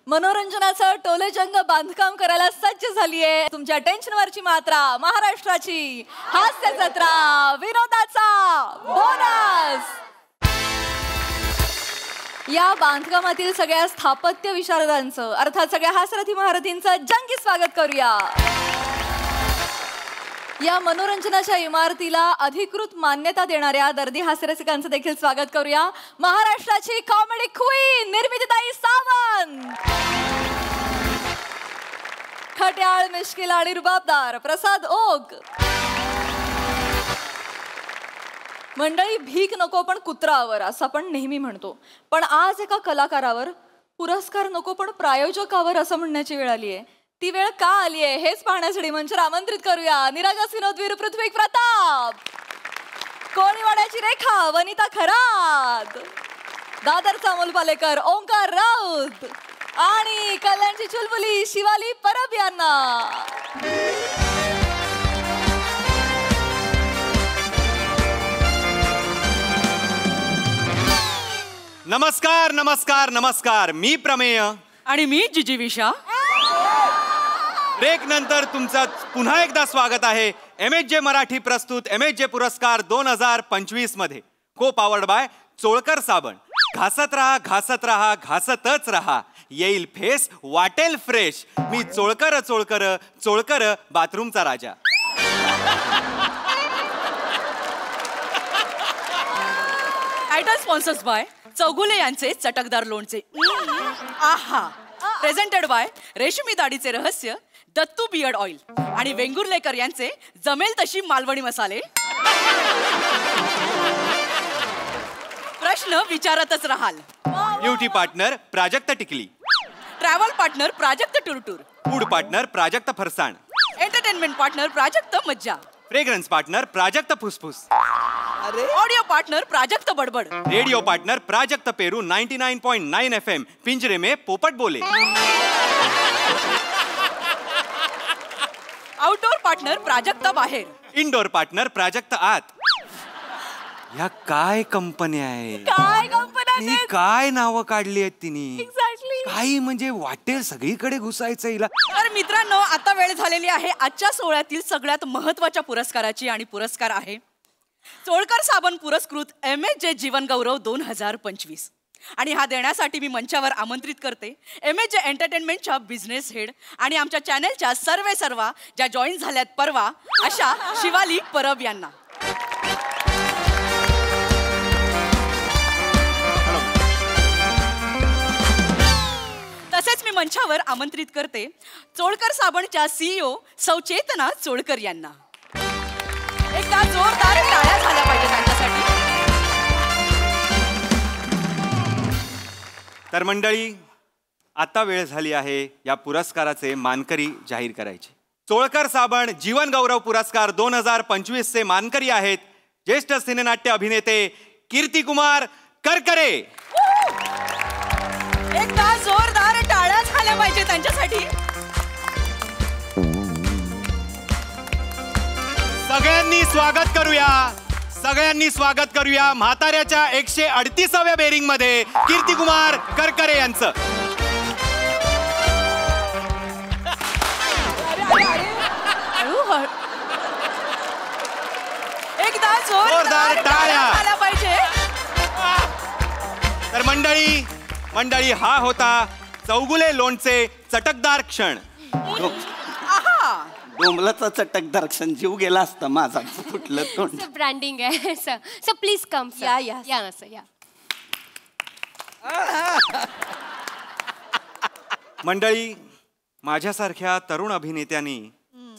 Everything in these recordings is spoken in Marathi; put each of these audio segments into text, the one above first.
मनोरंजनाचं टोलेजंग बांधकाम करायला सज्ज झालीये तुमच्या टेन्शनवरची मात्रा महाराष्ट्राची हास्य जत्रा विनोदाचा बोनस। या बांधकामातील सगळ्या स्थापत्य विशारदांचं अर्थात सगळ्या हास्यरथी महारथींचं जंगी स्वागत करूया। या मनोरंजनाच्या इमारतीला अधिकृत मान्यता देणाऱ्या दर्दी हास्यरसिकांचं देखील स्वागत करूया। महाराष्ट्राची कॉमेडी क्वीन निर्मितीताई सावंत, खट्याळ मिश्किल आणि रुबाबदार प्रसाद ओक। मंडळी, भीक नको पण कुत्रावर असं आपण नेहमी म्हणतो, पण आज एका कलाकारावर पुरस्कार नको पण प्रायोजकावर असं म्हणण्याची वेळ आली आहे। ती वेळ का आली आहे हेच पाहण्यासाठी मंचावर आमंत्रित करूया निरागस विनोदवीर पृथ्वी प्रताप, कोळीवाड्याची रेखा वनिता खरात, दादरचा अमोल पालेकर ओंकार राऊत आणि कल्याणची चुलबुली शिवाली परब यांना। नमस्कार नमस्कार नमस्कार, मी प्रमेय आणि मी जिजीविषा। ब्रेक नंतर तुमचं पुन्हा एकदा स्वागत आहे MHJ मराठी प्रस्तुत MHJ पुरस्कार 2025 मध्ये, को पावर्ड बाय चोळकर साबण। घासत रहा घासत रहा घासतच रहा, येईल फेस वाटेल फ्रेश, मी चोळकर चोळकर चोळकर बाथरूमचा राजा। टायटल स्पॉन्सर्स बाय चौगुले यांचे चटकदार लोणचे, आहा। प्रेझेंटेड बाय रेशमी दाढीचे रहस्य दत्तू बियर्ड ऑइल आणि वेंगुर्लेकर यांचे जमेल तशी मालवणी मसाले। प्रश्न विचारतच राहाल। ब्युटी पार्टनर प्राजक्त टिकली, ट्रॅव्हल पार्टनर प्राजक्त टूरटूर, फूड पार्टनर प्राजक्त फरसाण, एंटरटेनमेंट पार्टनर प्राजक्त मज्जा, फ्रेग्रन्स पार्टनर प्राजक्त फुसफुस, ऑडिओ पार्टनर प्राजक्त बडबड, रेडियो पार्टनर प्राजक्त पेरू 99.9 FM, पिंजरे में पोपट बोले, आउटडोर पार्टनर प्राजक्त बाहेर, इंडोर पार्टनर प्राजक्त आत। या काय कंपन्या आहेत, काय कंपन्या, काय नावं काढली आहेत तिने, एक्झॅक्टली काही म्हणजे वाटेल सगळीकडे घुसायचं हिला। तर मित्रांनो, आता वेळ झालेली आहे आजच्या सोहळ्यातील सगळ्यात महत्त्वाच्या पुरस्काराची, आणि पुरस्कार आहे चोळकर साबण पुरस्कृत MHJ जीवन गौरव 2025। आणि हा देण्यासाठी मी मंचावर आमंत्रित करते MHJ एंटरटेनमेंटच्या बिझनेस हेड आणि आमच्या चॅनेलच्या सर्वा ज्या जॉईन झाल्यात परवा अशा शिवाली परब यांना। तसेच मी मंचावर आमंत्रित करते चोळकर साबणच्या CEO सौ चेतना चोळकर यांना। एकदा जोरदार टाळ्या झाल्या पाहिजे त्यांच्यासाठी। तर मंडळी, आता वेळ झाली आहे या पुरस्काराचे मानकरी जाहीर करायचे। चोळकर साबण जीवन गौरव पुरस्कार 2025 चे मानकरी आहेत ज्येष्ठ सिनेनाट्य अभिनेते कीर्तिकुमार करकरे। एकदा जोरदार टाळ्या झाल्या पाहिजे त्यांच्यासाठी। सगळ्यांनी स्वागत करूया, सगळ्यांनी स्वागत करूया म्हाताऱ्याच्या 138व्या बेरिंग मध्ये कीर्तिकुमार करकरे यांचं। एकदा जोरदार टाळ्या झाल्या पाहिजे। तर मंडळी हा होता चौगुले लोणचे चटकदार क्षण। डोंबलाचा चटकदार क्षण, जीव गेला असता माझा, फुटलं तोंड। ब्रँडिंग आहे सर, प्लीज कम सर। या ना सर, या। मंडळी, माझ्यासारख्या तरुण अभिनेत्यांनी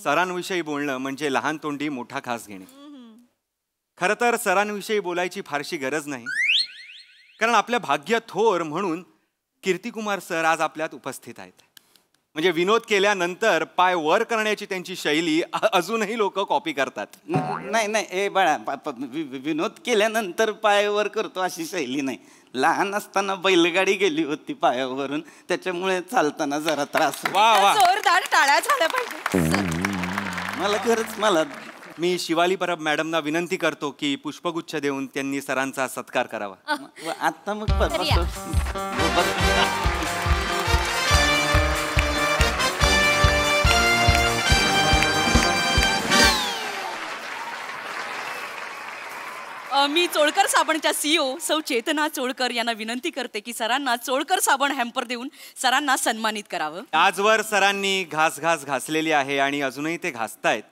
सरांविषयी बोलणं म्हणजे लहान तोंडी मोठा घास घेणे। खरं तर सरांविषयी बोलायची फारशी गरज नाही, कारण आपलं भाग्य थोर म्हणून कीर्तिकुमार सर आज आपल्यात उपस्थित आहेत। म्हणजे विनोद केल्यानंतर पाय वर करण्याची त्यांची शैली अजूनही लोक कॉपी करतात। नाही ए बाळा, विनोद केल्यानंतर पायावर करतो अशी शैली नाही। लहान असताना बैलगाडी गेली होती पायावरून, त्याच्यामुळे चालताना जरा त्रास। वा वा, जोरदार टाळ्या झाल्या पाहिजे। मला खरंच मी शिवाली परब मॅडमना विनंती करतो की पुष्पगुच्छ देऊन त्यांनी सरांचा सत्कार करावा। आता मग मी चोळकर साबणच्या CEO सौ चेतना चोळकर यांना विनंती करते की सरांना चोळकर साबण हॅम्पर देऊन सरांना सन्मानित करावं. आजवर सरांनी घास घासलेली आहे आणि अजूनही ते घासतायत.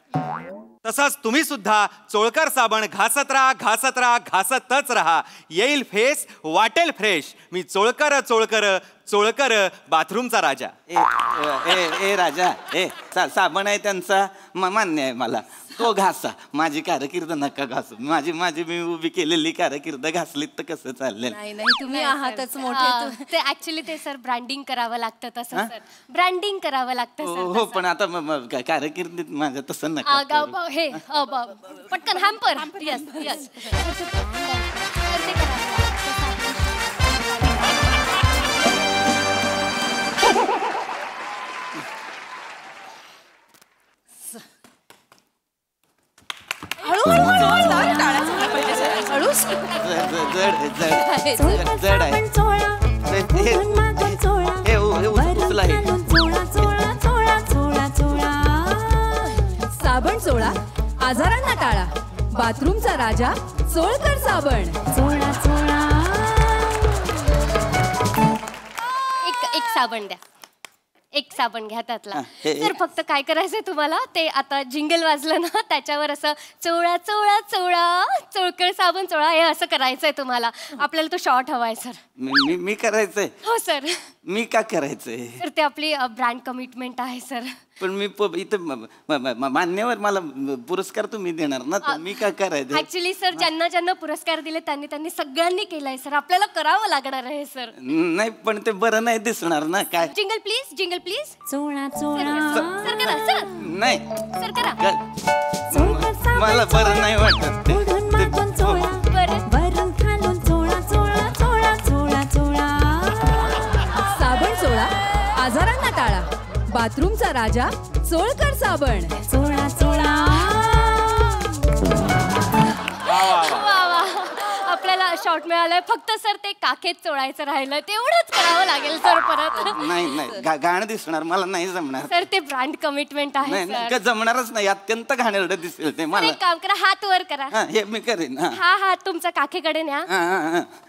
तसंच तुम्ही सुद्धा चोळकर साबण घासत घासतच राहा. येईल फेस वाटेल फ्रेश. मी चोळकर बाथरूमचा राजा. ए राजा, साबण आहे त्यांचा मान्य आहे मला, तो घासा. माझी कारकीर्द नका घासू. माझी मी उभी केलेली कारकीर्द घासलीत तर कसं चाललेलं. नाही तुम्ही आहातच मोठे. ते ऍक्च्युली ते सर ब्रँडिंग करावं लागतं तसं सर. ब्रँडिंग करावं लागतं सर. हो पण आता कारकिर्दीत माझं तसं नका. हे पटकन हॅम्पर. Yes yes. जड आहे. साबण चोळा, आजारांना टाळा. बाथरूमचा राजा चोळकर साबण. चोळा चोळा. एक साबण द्या. एक साबण घ्या त्यातला. तर फक्त काय करायचंय तुम्हाला, ते आता जिंगल वाजलं ना त्याच्यावर असं चोळा चोळा चोळा चोळकर साबण चोळा हे असं करायचंय तुम्हाला. आपल्याला तो शॉर्ट हवाय सर. मी करायचंय. हो सर. मी का करायचंय सर? ते आपली ब्रँड कमिटमेंट आहे सर. पण मी इथं मान्यवर मला पुरस्कार तुम्ही देणार ना, तर मी का करायचं. ऍक्च्युली सर ज्यांना पुरस्कार दिले त्यांनी सगळ्यांनी केलाय सर. आपल्याला करावं लागणार आहे सर. नाही पण ते बरं नाही दिसणार ना. काय जिंगल प्लीज. चोळा चोळा. सर करा सर. नाही सर करा. मला बरं नाही वाटत ते. वरून खालून चोळा चोळा चोळा चोळा चोळा. साबण चोळा, आजारांना टाळा. बाथरूमचा राजा चोळकर साबण. चोळा चोळा. आपल्याला शॉर्ट मिळालंय. फक्त सर ते काखेत चोळायचं राहिलं, तेवढंच करावं लागेल सर परत. नाही घाण दिसणार, मला नाही जमणार सर. ते ब्रँड कमिटमेंट आहे सर. जमणारच नाही. अत्यंत घाणेरडं दिसेल ते मला. एक काम करा, हात वर करा. हे मी करेन. हा हात तुमचा काखेकडे न्या.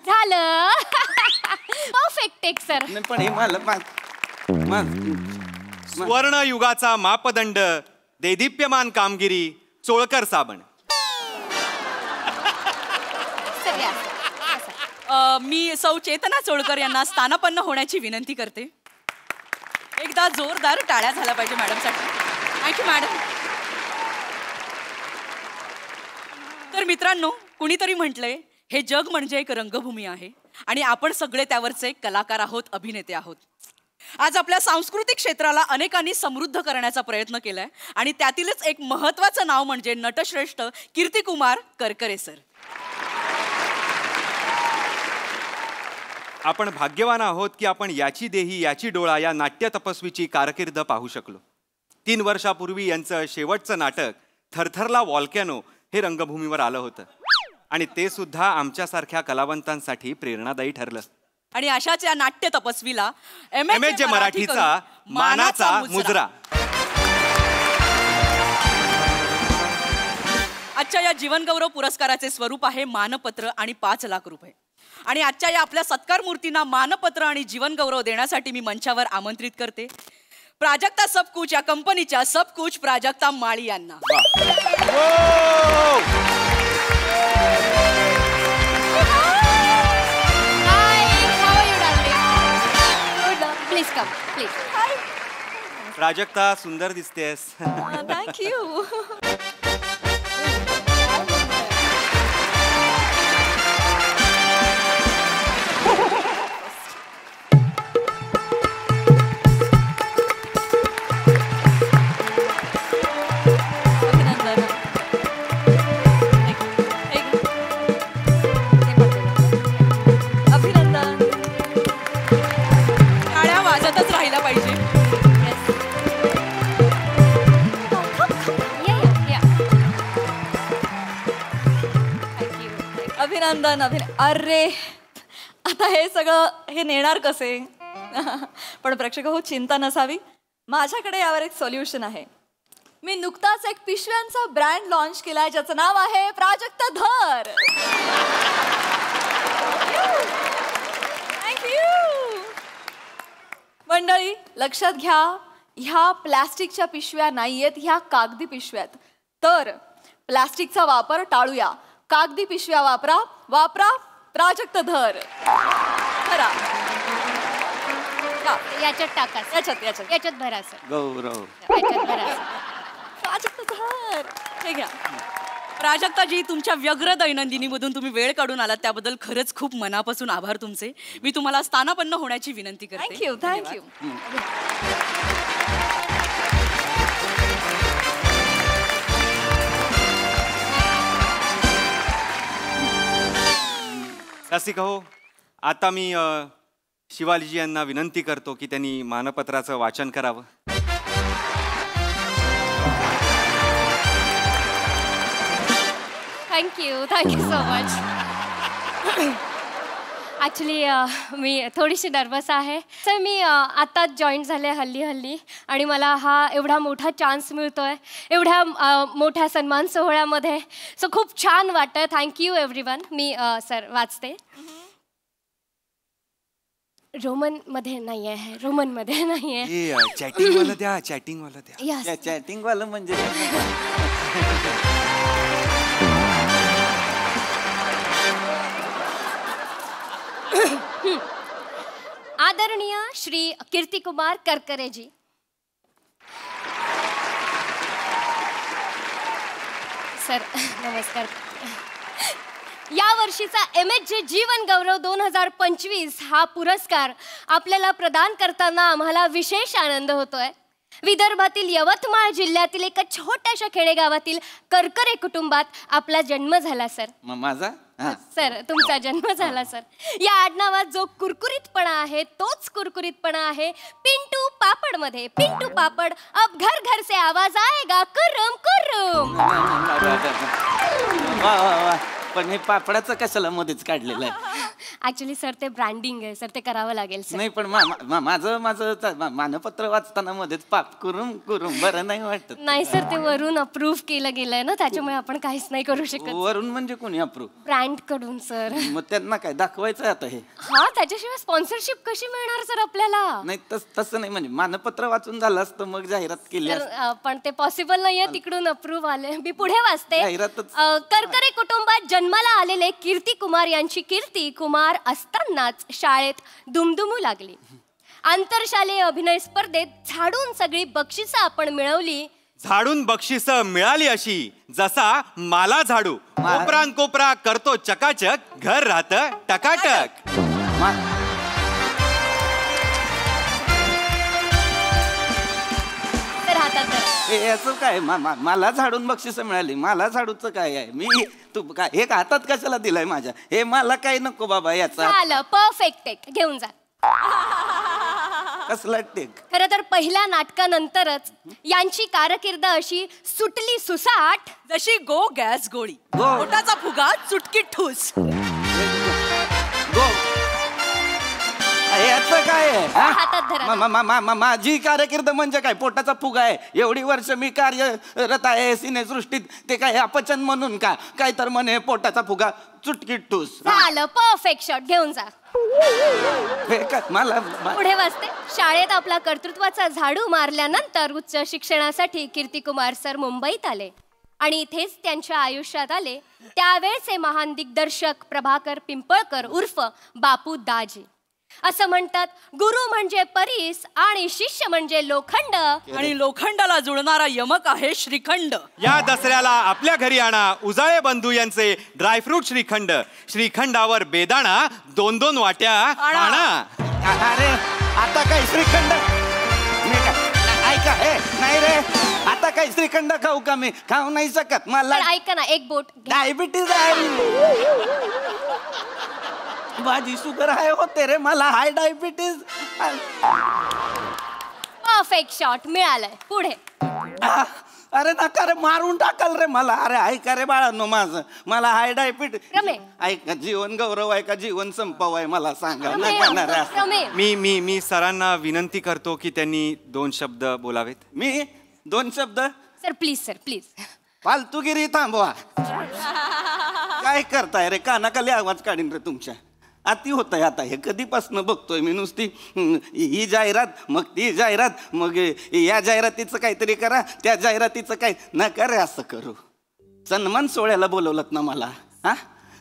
झालं. Perfect take sir. पण हे मला स्वर्ण युगाचा मापदंड, देदीप्यमान कामगिरी, चोळकर साबण. मी सौ चेतना चोळकर यांना स्थानापन्न होण्याची विनंती करते. एकदा जोरदार टाळ्या झाल्या पाहिजे मॅडमसाठी. Thank you madam. तर मित्रांनो, कुणीतरी म्हटलंय हे जग म्हणजे एक रंगभूमी आहे आणि आपण सगळे त्यावरचे कलाकार आहोत, अभिनेते आहोत. आज आपल्या सांस्कृतिक क्षेत्राला अनेकांनी समृद्ध करण्याचा प्रयत्न केलाय आणि त्यातीलच एक महत्वाचं नाव म्हणजे नटश्रेष्ठ कीर्तिकुमार करकरे सर. आपण भाग्यवान आहोत की आपण याची देही याची डोळा या नाट्य तपस्वीची कारकीर्द पाहू शकलो. 3 वर्षापूर्वी यांचं शेवटचं नाटक थरथरला वॉल्कॅनो हे रंगभूमीवर आलं होतं आणि ते सुद्धा आमच्यासारख्या कलावंतांसाठी प्रेरणादायी ठरलं. आणि अशाच या नाट्य तपस्वीला MJ मराठीचा मानाचा मुजरा. आजच्या या जीवनगौरव पुरस्काराचे स्वरूप आहे मानपत्र आणि 5 लाख रुपये. आणि आजच्या या आपल्या सत्कार मूर्तींना मानपत्र आणि जीवनगौरव देण्यासाठी मी मंचावर आमंत्रित करते प्राजक्ता सबकुच या कंपनीच्या सबकुच प्राजक्ता माळी यांना. Please come please. प्राजक्ता सुंदर दिसतेस. थँक्यू. अभिनंदन. अरे आता हे सगळं हे नेणार कसे. पण प्रेक्षक हो, चिंता नसावी, माझ्याकडे यावर एक सोल्युशन आहे. मी नुकताच एक पिशव्यांचा ब्रँड लॉन्च केलाय ज्याचं नाव आहे प्राजक्ता धर. लक्षात घ्या, ह्या प्लॅस्टिकच्या पिशव्या नाहीयेत, ह्या कागदी पिशव्यात. तर प्लॅस्टिकचा वापर टाळूया. कागदी पिशव्या वापरा. वापरा. प्राजक्त धर. धरा. याच्यात टाका. याच्यात याच्यात याच्यात भरा सर. गौरव याच्यात भरा सर. प्राजक्त धर. हे घ्या. प्राजक्ताजी, तुमच्या व्यग्र दैनंदिनीमधून तुम्ही वेळ काढून आलात त्याबद्दल खरंच खूप मनापासून आभार तुमचे. मी तुम्हाला स्थानापन्न होण्याची विनंती करते. थँक्यू. थँक्यू. रसिका हो, आता मी शिवालीजी यांना विनंती करतो की त्यांनी मानपत्राचं वाचन करावं. Thank you so much. ॲक्च्युली मी थोडीशी नर्वस आहे सर. मी आत्ताच जॉईन झाले हल्ली आणि मला हा एवढा मोठा चान्स मिळतोय एवढ्या मोठ्या सन्मान सोहळ्यामध्ये. सो खूप छान वाटतं. Thank you everyone. मी सर वाचते. रोमनमध्ये नाही आहे. रोमनमध्ये नाही आहे. चॅटिंग वाला द्या. चॅटिंग वाला द्या. यस. चॅटिंग वालं म्हणजे आदरणीय श्री कीर्तिकुमार करकरेजी, सर नमस्कार. या वर्षीचा MHJ जीवन गौरव 2025 हा पुरस्कार आपल्याला प्रदान करताना आम्हाला विशेष आनंद होतोय. विदर्भातील यवतमाळ जिल्ह्यातील एका छोट्याशा खेडेगावातील करकरे कुटुंबात आपला जन्म झाला सर. माझा सर तुमचा जन्म झाला सर. या आडनावात जो कुरकुरीतपणा आहे तोच कुरकुरीतपणा आहे पिंटू पापड मध्ये. पिंटू पापड, अब घर घर से आवाज आएगा कुरुम कुरुम. वा वा वा. पण हे पापडाचं कशाला मध्येच काढलेलं आहे? ऍक्च्युली सर ते ब्रँडिंग आहे सर, ते करावं लागेल सर. नाही पण माझं मानपत्र वाचताना मध्येच पाप करून बरं नाही वाटत. नाही सर, ते वरून अप्रूव्ह केलं गेलंय ना, त्याच्यामुळे आपण काहीच नाही करू शकत. वरून म्हणजे कोणी अप्रूव्ह? ब्रँड कडून सर. मग त्यांना काय दाखवायचं आता हे? हा, त्याच्याशिवाय स्पॉन्सरशिप कशी मिळणार सर आपल्याला? नाही तसं नाही, म्हणजे मानपत्र वाचून झालं असतं मग जाहिरात केली असती. पण ते पॉसिबल नाहीये, तिकडून अप्रूव्ह आले. मी पुढे वाचते. जाहिरातच. करकरे कुटुंबात जन्माला आलेले कीर्ती कुमार यांची कीर्ती कुमार असतानाच शाळेत दुमदुमू लागली. आंतरशालेय अभिनय स्पर्धेत झाडून सगळी बक्षिसं आपण मिळवली. झाडून बक्षिस मिळाली अशी जसा माला झाडू कोपरान कोपरा करतो चकाचक, घर राहत टकाटक. याचं काय मला झाडून बक्षीस मिळाली? मला झाडूचं काय आहे? मी तू काय हे हातात कशाला दिलाय माझ्या? हे मला काय नको बाबा याचा. झालं, परफेक्ट टेक घेऊन जा. कसला टेक? खरं तर पहिल्या नाटकानंतरच यांची कारकीर्द अशी सुटली सुसाट जशी गो गॅस गोळी, पोटाचा फुगा चुटकी ठूस. याचं काय हातात धरा. आहे? माझी कारकीर्द म्हणजे काय? पोटाचा फुगा आहे. एवढी वर्ष मी कार्यरत आहे सिनेसृष्टीत, ते काय अपचन म्हणून का? काय तर म्हणे पोटाचा फुगा चुटकी ठूस. झालं, परफेक्ट शॉट घेऊन जा. मला पुढे वाचते. शाळेत आपला कर्तृत्वाचा झाडू मारल्यानंतर उच्च शिक्षणासाठी कीर्तिकुमार सर मुंबईत आले आणि इथेच त्यांच्या आयुष्यात आले त्यावेळचे महान दिग्दर्शक प्रभाकर पिंपळकर उर्फ बापू दाजी. असं म्हणतात, गुरु म्हणजे परीस आणि शिष्य म्हणजे लोखंड, आणि लोखंडाला जुळणारा यमक आहे श्रीखंड. या दसऱ्याला आपल्या घरी आणा उजाळे बंधू यांचे ड्रायफ्रूट श्रीखंड. श्रीखंडावर बेदाणा 2-2 वाट्या आणा. अरे आता काय श्रीखंड? ऐका हे नाही रे, आता काय श्रीखंड खाऊ का? मी खाऊ नाही शकत. मला ऐका ना, एक बोट. डायबिटीज आहे. माझी शुगर आहे होते रे, मला हाय डायबिटीज. परफेक्ट शॉट मिळालाय. पुढे. अरे नका रे, मारून टाकाल रे मला. अरे ऐका रे बाळांनो, माझं मला हाय डायबिटीज. ऐका, जीवन गौरव आहे का जीवन संपव आहे मला सांगा. मी सरांना विनंती करतो की त्यांनी 2 शब्द बोलावेत. मी 2 शब्द? Sir please, sir please. फालतूगिरी थांबवा. काय करताय रे? कानाखाली आवाज काढीन रे तुमच्या. अति होत आहे आता. हे कधीपासून बघतोय मी नुसती ही जाहिरात, मग ती जाहिरात, मग या जाहिरातीचं काहीतरी करा, त्या जाहिरातीचं काय. नका रे असं करू. सन्मान सोहळ्याला बोलवलं ना मला. हा,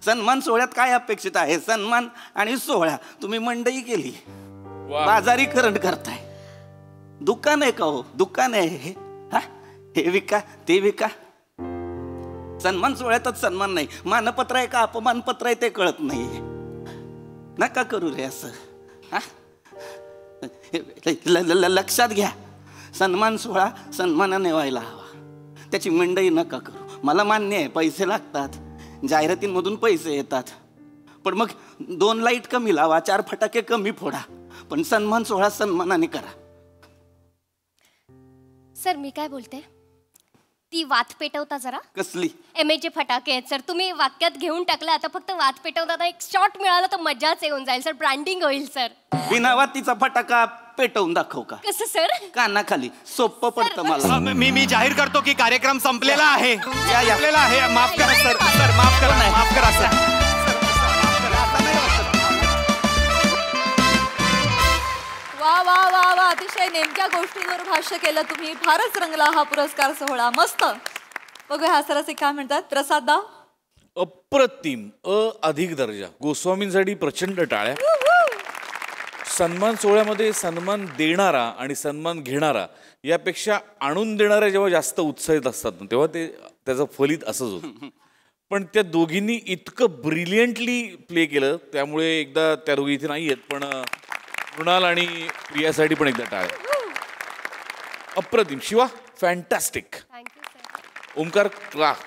सन्मान सोहळ्यात काय अपेक्षित आहे? सन्मान आणि सोहळा. तुम्ही मंडई केली, बाजारीकरण करताय. दुकान आहे का हो? दुकान आहे हे. हा, हे विका ते विका. सन्मान सोहळ्यातच सन्मान नाही. मानपत्र आहे का अपमानपत्र आहे ते कळत नाही. नका करू रे असं. हा, लक्षात घ्या, सन्मान सोहळा सन्मानाने व्हायला हवा. त्याची मंडई नका करू. मला मान्य आहे पैसे लागतात, जाहिरातींमधून पैसे येतात, पण मग 2 लाईट कमी लावा, 4 फटाके कमी फोडा, पण सन्मान सोहळा सन्मानाने करा. सर मी काय बोलते, ती वात पेटवता जरा. कसली? एमएचे फटाके आहेत सर, तुम्ही वाक्यात घेऊन टाकलं. आता फक्त वात पेटवता एक शॉट मिळाला तर मजाच येऊन जाईल सर. ब्रँडिंग होईल सर. बिना वातीचा फटाका पेटवून दाखव का? कसं सर? कानाखाली सोपं पडतं मला. मी जाहीर करतो की कार्यक्रम संपलेला आहे. संपलेला आहे. माफ करा सर. सर माफ करा. माफ करा सर. वा वा वा वा, अतिशय नेमक्या गोष्टींवर भाष्य केलं तुम्ही. फारच रंगला हा पुरस्कार सोहळा. मस्त. बघूया हा सरस काय म्हणतात. प्रसाद दा. अप्रतिम, अधिक दर्जा. गोस्वामींसाठी प्रचंड टाळ्या. सन्मान सोहळ्यामध्ये सन्मान देणारा आणि सन्मान घेणारा यापेक्षा आणून देणाऱ्या जेव्हा जास्त उत्साहित असतात ना, तेव्हा ते त्याचं फलित असंच होतं. पण त्या दोघींनी इतकं ब्रिलियंटली प्ले केलं, त्यामुळे एकदा त्या दोघी इथे नाही आहेत, पण मृणाल आणि प्रियासाठी पण एकदा टाळ्या. अप्रतिम. Shiva fantastic. Thank you sir. Omkar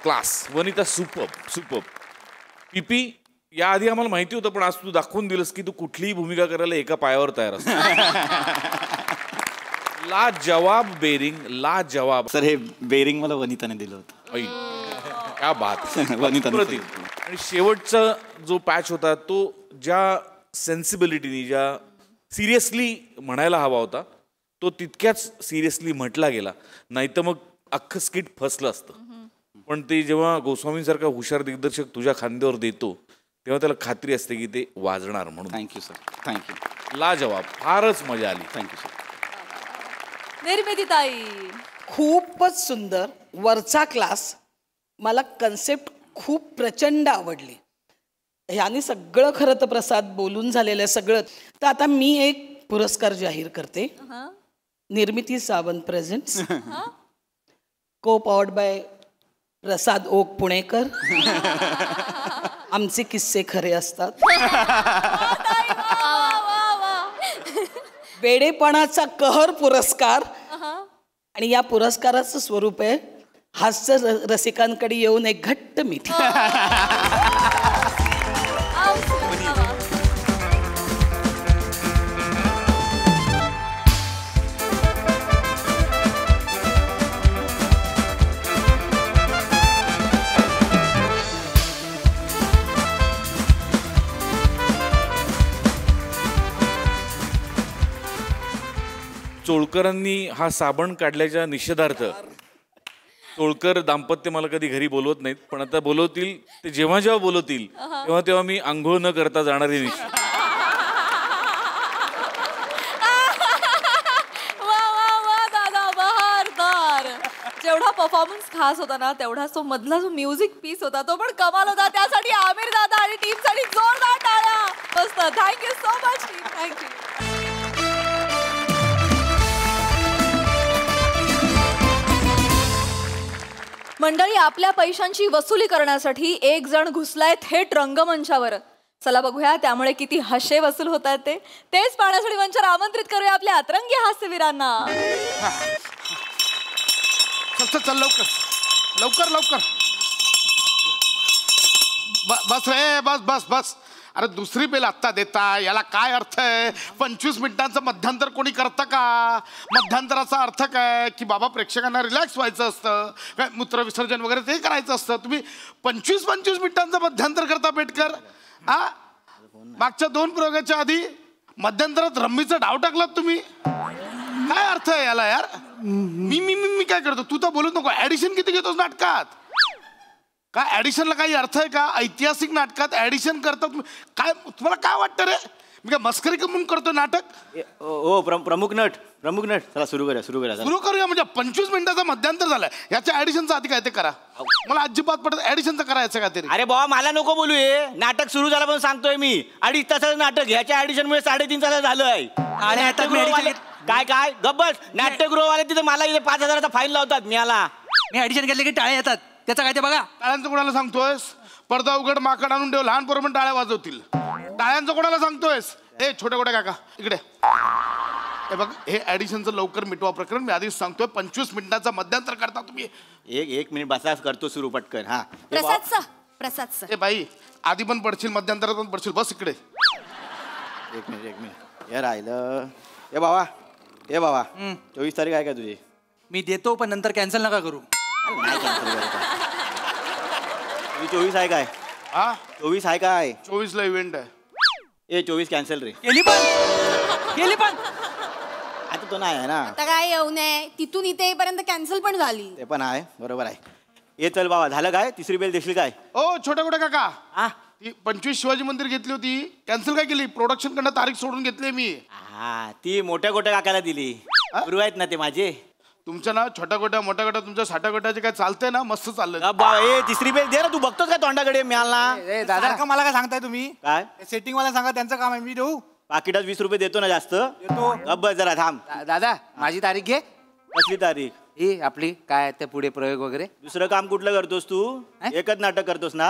class. Vanita superb. पीपी याआधी आम्हाला माहिती होतं, पण आज तू दाखवून दिलंस की तू कुठलीही भूमिका करायला एका पायावर तयार असतो. ला जवाब बेरिंग. ला जवाब. सर हे बेरिंग मला वनिताने दिलं होतं. क्या बात. वनिताने. आणि शेवटचा जो पॅच होता तो ज्या सेन्सिबिलिटीनी, ज्या सिरियसली म्हणायला हवा होता, तो तितक्याच सिरियसली म्हटला गेला. नाही तर मग अख्खं स्किट फसलं असतं. पण ते जेव्हा गोस्वामींसारखा हुशार दिग्दर्शक तुझ्या खांद्यावर देतो, तेव्हा त्याला खात्री असते की ते वाजणार म्हणून. Thank you sir. थँक्यू. लाजवाब. फारच मजा आली. Thank you sir. निर्मिती ताई. खूपच सुंदर. वरचा क्लास. मला कन्सेप्ट खूप प्रचंड आवडली. ह्याने सगळं खरं तर प्रसाद बोलून झालेलं आहे सगळं. तर आता मी एक पुरस्कार जाहीर करते. निर्मिती सावंत प्रेझेंट्स, को पॉवर्ड बाय प्रसाद ओक पुणेकर. आमचे किस्से खरे असतात. वेडेपणाचा कहर पुरस्कार. आणि या पुरस्काराचं स्वरूप आहे हास्य रसिकांकडे येऊन एक घट्ट मिठी. चोळकरांनी हा साबण काढल्याच्या निषेधार्थ चोळकर दाम्पत्य मला कधी घरी बोलवत नाहीत, पण आता बोलवतील. ते जेव्हा जेव्हा बोलवतील तेव्हा तेव्हा मी आंघोळ न करता जाणारी निश्चित. जेवढा परफॉर्मन्स खास होता ना, तेवढा तो मधला जो म्युझिक पीस होता तो पण कमाल होता. त्यासाठी आमिर दादा आणि टीम साठी जोरदार टाळ्या. मस्त. Thank you so much. थँक्यू. मंडळी, आपल्या पैशांची वसुली करण्यासाठी एक जण घुसलाय थेट रंगमंचावर. चला बघूया त्यामुळे किती हशे वसूल होत आहेत तेच पाहण्यासाठी मंचावर आमंत्रित करूया आपल्या अतरंगी हास्यवीरांना. चल चल लवकर लवकर लवकर. बस रे बस बस बस. अरे दुसरी बेल आत्ता देता, याला काय अर्थ आहे? 25 मिनिटांचं मध्यांतर कोणी करतं का? मध्यांतराचा अर्थ काय की बाबा प्रेक्षकांना रिलॅक्स व्हायचं असतं, काय मूत्रविसर्जन वगैरे ते करायचं असतं. तुम्ही 25 मिनिटांचं मध्यांतर करता पेटकर. हा, मागच्या 2 प्रयोगाच्या आधी मध्यंतरात रम्मीचा डाव टाकलात तुम्ही. काय अर्थ आहे याला यार? मी काय करतो? तू तर बोलत नको. ऍडिशन किती घेतोस नाटकात? काय ऍडिशनला काही अर्थ आहे का? ऐतिहासिक नाटकात ऍडिशन करतात काय? तुम्हाला काय वाटतं रे? मी काय मस्करी म्हणून करतो नाटक? ओ प्रमुख नट चला सुरू करूया सुरू करूया. म्हणजे 25 मिनिटाचा मध्यांतर झालाय. याच्या ऍडिशनचं आधी काय ते करा. मला अजिबात पडत ऍडिशनचं करायचं का तरी. अरे बाबा मला नको बोलू हे. नाटक सुरू झालं पण सांगतोय मी 2.5 तासाचं नाटक. ह्याच्या ऍडिशनमुळे 3.5 तासाचं झालंय. काय गब्बस नाट्यगृहवाले तिथे मला इथे 5,000चा फाईन लावतात. मी ऍडिशन केले की टाळे येतात. त्याचं काय ते बघा. टाळ्यांचं कोणाला सांगतोयस? पडदा उघड माकड आणून ठेव. लहान पोरं पण टाळ्या वाजवतील. टाळ्यांचं कोणाला सांगतोयस? ए छोटे काका इकडे. हे बघ हे ऍडिशनचं लवकर मिटवा प्रकरण. मी आधीच सांगतोय 25 मिनिटाचा मध्यांतर करता तुम्ही. एक मिनिट बसा करतो सुरू पटकन. हा प्रसाद ए बाई आधी पण पडशील मध्यांतरात पण पडशील. बस इकडे. एक मिनिट हे राहिलं. ए बाबा 24 तारीख आहे का तुझी? मी देतो पण नंतर कॅन्सल नका करू. नाही कॅन्सल करायचं. 24 आहे काय? हा 24 आहे काय? 24 ला इव्हेंट आहे. 24 कॅन्सल रे. केली पण आता तो नाही आहे ना. आता काय येऊ नये. तिथून इथे येईपर्यंत कॅन्सल पण झाली. ते पण आहे बरोबर आहे. ये चल बाबा झालं काय? तिसरी बेल देशील काय? ओ छोटे काका ती 25 शिवाजी मंदिर घेतली होती कॅन्सल काय केली? प्रोडक्शन कडनं तारीख सोडून घेतली मी. हा ती मोठ्या काकाला दिली. गुरु आहेत ना ते माझे. तुमच्या ना छोट्या मोठ्या तुमच्या 60 गोट्याचे काय चालतंय ना? मस्त चाललंय. ए तिसरी बेल दे ना. तू बघतोस का तोंडाकडे मिळाला? दादा मला काय सांगताय तुम्ही? काय सेटिंग वाला सांगा त्यांचं काम आहे. मी देऊ पाकिटात 20 रुपये देतो ना जास्त. देतो. जरा थांब. दादा माझी तारीख घे. कसली तारीख? ही आपली काय ते पुढे प्रयोग वगैरे. दुसरं काम कुठलं करतोस तू? एकच नाटक करतोस ना?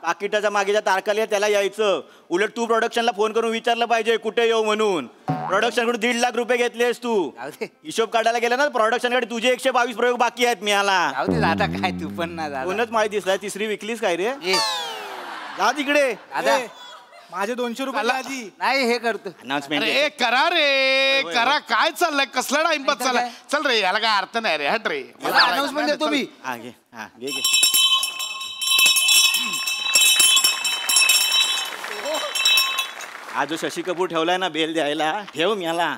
पाकिटाच्या मागेच्या तारखाला त्याला यायचं. उलट तू प्रोडक्शनला फोन करून विचारलं पाहिजे कुठे येऊ म्हणून. प्रोडक्शन कडून 1.5 लाख रुपये घेतलेस तू. हिशोब काढायला गेला ना प्रोडक्शन कडे तुझे 122 प्रयोग बाकी आहेत मिळाला. दादा काय तू पण ना दोनच माहिती दिसलाय. तिसरी विकलीस काय रे? जा तिकडे. माझे 200 रुपये आधी नाही हे करतो. अनाउन्समेंट करा रे करा. काय चाललंय? कसला टाइमपास चाललाय? चल रे याला काय अर्थ नाही रे. हट रे. अनाउन्समेंट देतो मी. घे. हा जो शशी कपूर ठेवलाय ना बेल द्यायला ठेव मला.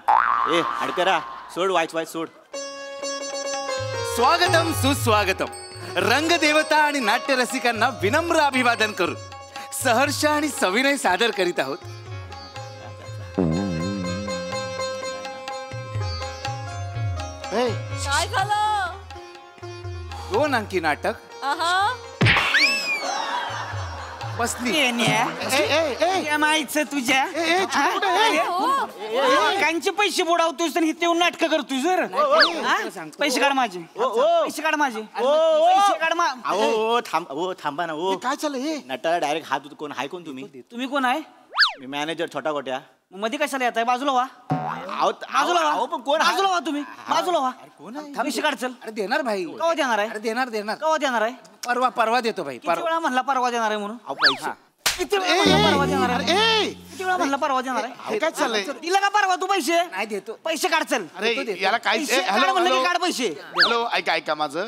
हडकरा सोड वाच सोड. स्वागतम सुस्वागतम. रंगदेवता आणि नाट्य रसिकांना विनम्र अभिवादन करू सहर्ष आणि सविनय सादर करीत आहोत. काय झालं? 2 अंकी नाटक बसली. माहिती तुझ्या कांचे पैसे बुडावतोस आणि इथे येऊन नाटक करतोस. पैसे काढ माझे. पैसे काढ माझे. थांबा ना. काय चाललंय? नटाला डायरेक्ट हात कोण आहे? कोण तुम्ही कोण आहे? मी मॅनेजर छोटा गोट्या. मध्ये कशाला येत आहे? बाजूला व्हा. पण कोण? बाजूला व्हा तुम्ही. बाजूला व्हा. पैसे काढ चल. अरे देणार भाई. केव्हा देणार आहे? अरे देणार केव्हा देणार आहे? परवा देतो भाई. किती वेळा म्हणला परवा देणार आहे म्हणून? पैसे किती वेळा म्हणला परवा देणार आहे? किती वेळा म्हणला परवा देणार आहे? काय चाललंय? दिला का परवा तू पैसे? नाही देतो. पैसे काढ चल. अरे याला काय? म्हणलं काढ पैसे. हॅलो ऐका माझं.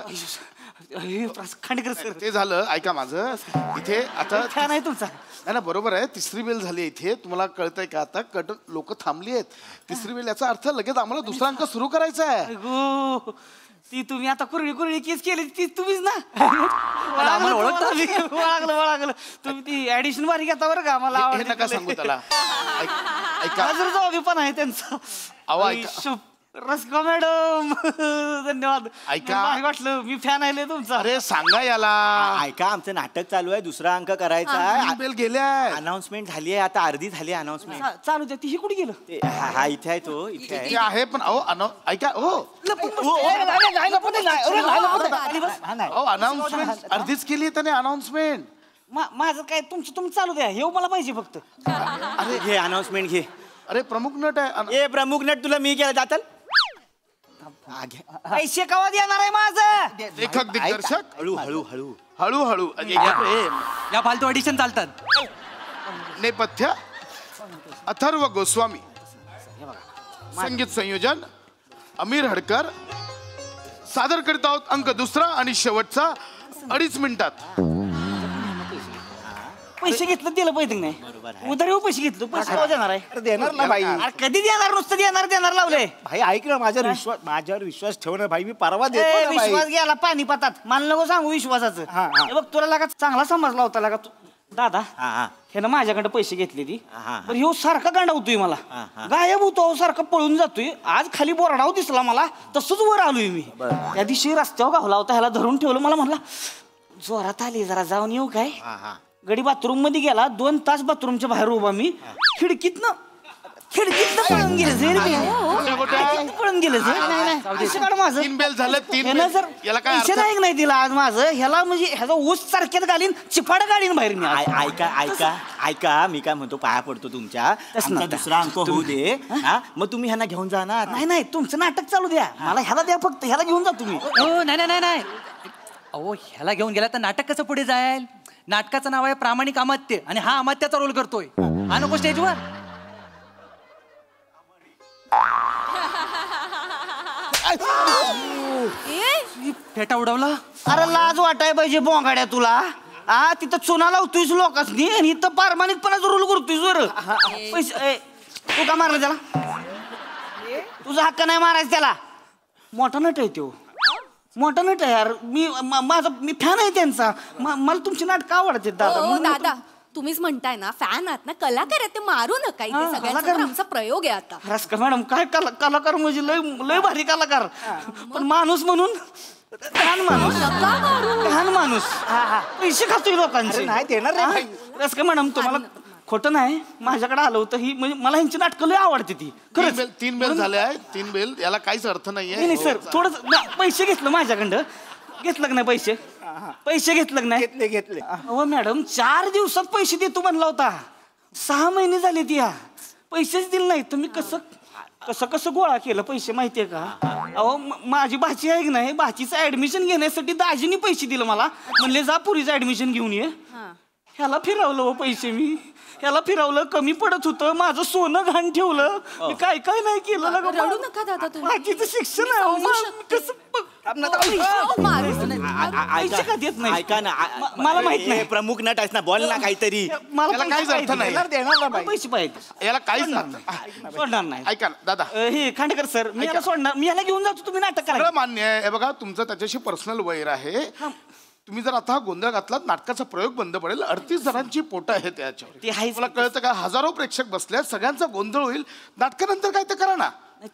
खांडेकर सर ते झालं. ऐका माझं. इथे आता फॅन आहे तुमचा. नाही ना बरोबर आहे. तिसरी बेल झाली इथे. तुम्हाला कळतंय का आता? लोक थांबली आहेत. तिसरी बेल याचा अर्थ लगेच आम्हाला दुसरा अंक सुरू करायचा आहे. ती तुम्ही आता कुरळी केस केली ती तुम्हीच ना? ओळखलं. तुम्ही ती ऍडिशन बारी घेता बरं का? मला हे नका सांगू त्याला. ऐका हजर पण आहे त्यांचा. रसिका मॅडम धन्यवाद. ऐका वाटलं मी फॅन आहे तुमचा. अरे सांगा याला. ऐका आमचं नाटक चालू आहे. दुसरा अंक करायचा आहे. बेल गेल्या. अनाउन्समेंट झाली आहे. आता अर्धी झाली अनाउन्समेंट. चालू द्या. ती कुठे गेलं? हा इथे आहे तो. इथे ते आहे पण ऐका अनाउन्समेंट अर्धीच केली त्याने. अनाउन्समेंट माझं काय तुम्ही चालू द्या. हे मला पाहिजे फक्त. अरे घे अनाउन्समेंट घे. अरे प्रमुख नट आहे. ए प्रमुख नट तुला मी केलं जातल. पैसे कवा देणार आहे माझं? लेखक दिग्दर्शक हळूहळू या फालतू ऑडिशन चालतात. नेपथ्य अथर्व गोस्वामी. संगीत संयोजन अमीर हडकर. सादर करीत आहोत अंक दुसरा आणि शेवटचा 2.5 मिनिटात. पैसे घेतलं दिलं पाहिजे नाही उधारी पैसे घेतलं पैसे कवा देणार आहे? अरे देणार ना भाई. अरे कधी देणार? नुसतं देणार लावले. भाई ऐक ना, माझ्यावर विश्वास ठेव ना भाई, मी परवा देतो ना भाई. विश्वास घ्यायला पाणी पातात मला नको सांगू विश्वासाचं. हे बघ तुला लागा चांगला समजला होता लागा तू दादा. हे ना माझ्याकडे पैसे घेतले ती पण ह्यो सारखा गांडावतोय मला, गायब होतो सारखा पळून जातोय. आज खाली बोरडाव दिसला मला तसंच वर आलोय मी. त्या दिवशी रस्त्यावर गावला होता, ह्याला धरून ठेवलं. मला म्हणला जोरात आली जरा जाऊन येऊ काय. गडी बाथरूम मध्ये गेला, 2 तास बाथरूमच्या बाहेर उभा मी. खिडकीतनं पळून गेलं पळून गेलं माझं. 3 बेल झालं. 3 ह्यानं जर याला काय पैसे नाही नाही दिला आज माझं, ह्याला म्हणजे ह्याचा ऊस सारख्यात घालीन चिपाड गाडीन बाहेर मी. ऐका मी काय म्हणतो, पाया पडतो तुमच्या. आमचा दुसरा अंक होऊ दे. मग तुम्ही ह्यांना घेऊन जा ना. नाही तुमचं नाटक चालू द्या, मला ह्याला द्या फक्त. ह्याला घेऊन जा तुम्ही. हो नाही अहो ह्याला घेऊन गेला तर नाटक कसं पुढे जाईल? नाटकाचं नाव आहे प्रामाणिक अमात्य आणि हा अमात्याचा रोल करतोय. हा नको स्टेजवर. फेटा उडवला. अरे लाज वाटाय पाहिजे बोंगाड्या तुला. तिथं चुना लावतोयस लोकांनी आणि इथं प्रामाणिकपणाचा रोल करतोयस. वर पैसे तू का मारला त्याला? तुझा हक्क नाही मारायचं त्याला. मोठा नट आहे तो, मोठा नट आहे यार. मी फॅन आहे त्यांचा. मला तुमची नाटकं आवडते दादा. दादा तुम्हीच म्हणताय ना फॅन आहात ना, कलाकार आहे ते मारू नका. इथे सगळ्यांचा आमचा प्रयोग आहे आता. रस्का मॅडम काय कलाकार म्हणजे लय भारी कलाकार, पण माणूस म्हणून लहान माणूस पैसे खातोय लोकांचे. नाही देणार रे भाई. रस्का मॅडम तुम्हाला खोटं नाही, माझ्याकडे आलं होतं ही म्हणजे मला ह्यांची नाटकं लय आवडते ती. 3 बेल झाले आहे. 3 बेल याला काहीच अर्थ नाहीये. नाही सर थोडं पैसे घेतलं माझ्याकडं. घेतलं का नाही पैसे घेतलं का नाही? घेतले. हो मॅडम 4 दिवसात पैसे देतो म्हणला होता. 6 महिने झाले ती पैसेच दिले नाही. तुम्ही कसं गोळा केलं पैसे माहितीये का? अहो माझी भाची आहे की नाही, भाचीचं ऍडमिशन घेण्यासाठी दाजीनी पैसे दिलं मला. म्हणले जा पुरीचं ऍडमिशन घेऊन ये. ह्याला फिरवलं पैसे मी. ह्याला फिरवलं, कमी पडत होतं, माझं सोनं घाण ठेवलं. मी काय नाही केलं. रडू नका दादा तुम्ही. बाकीचं शिक्षण आहे पैसे का देत नाही? ऐका ना, मला माहित नाही. प्रमुख नट आहेस ना, बोल ना काहीतरी. मला काहीच अर्थ नाही. देणार ना भाई. पैसे पाहिजे. याला काहीच सोडणार नाही. ऐका ना दादा, हे खांडेकर सर मी याला सोडणार. मी याला घेऊन जातो, तुम्ही नाटक करा. सगळं मान्य आहे. हे बघा तुमचं त्याच्याशी पर्सनल वैर आहे. तुम्ही जर आता गोंधळ घातलात नाटकाचा प्रयोग बंद पडेल. 38 जणांची पोटं आहेत त्याच्यावर. ते आहे. मला कळतं का? हजारो प्रेक्षक बसल्यात, सगळ्यांचा गोंधळ होईल. नाटकानंतर काय ते करा ना.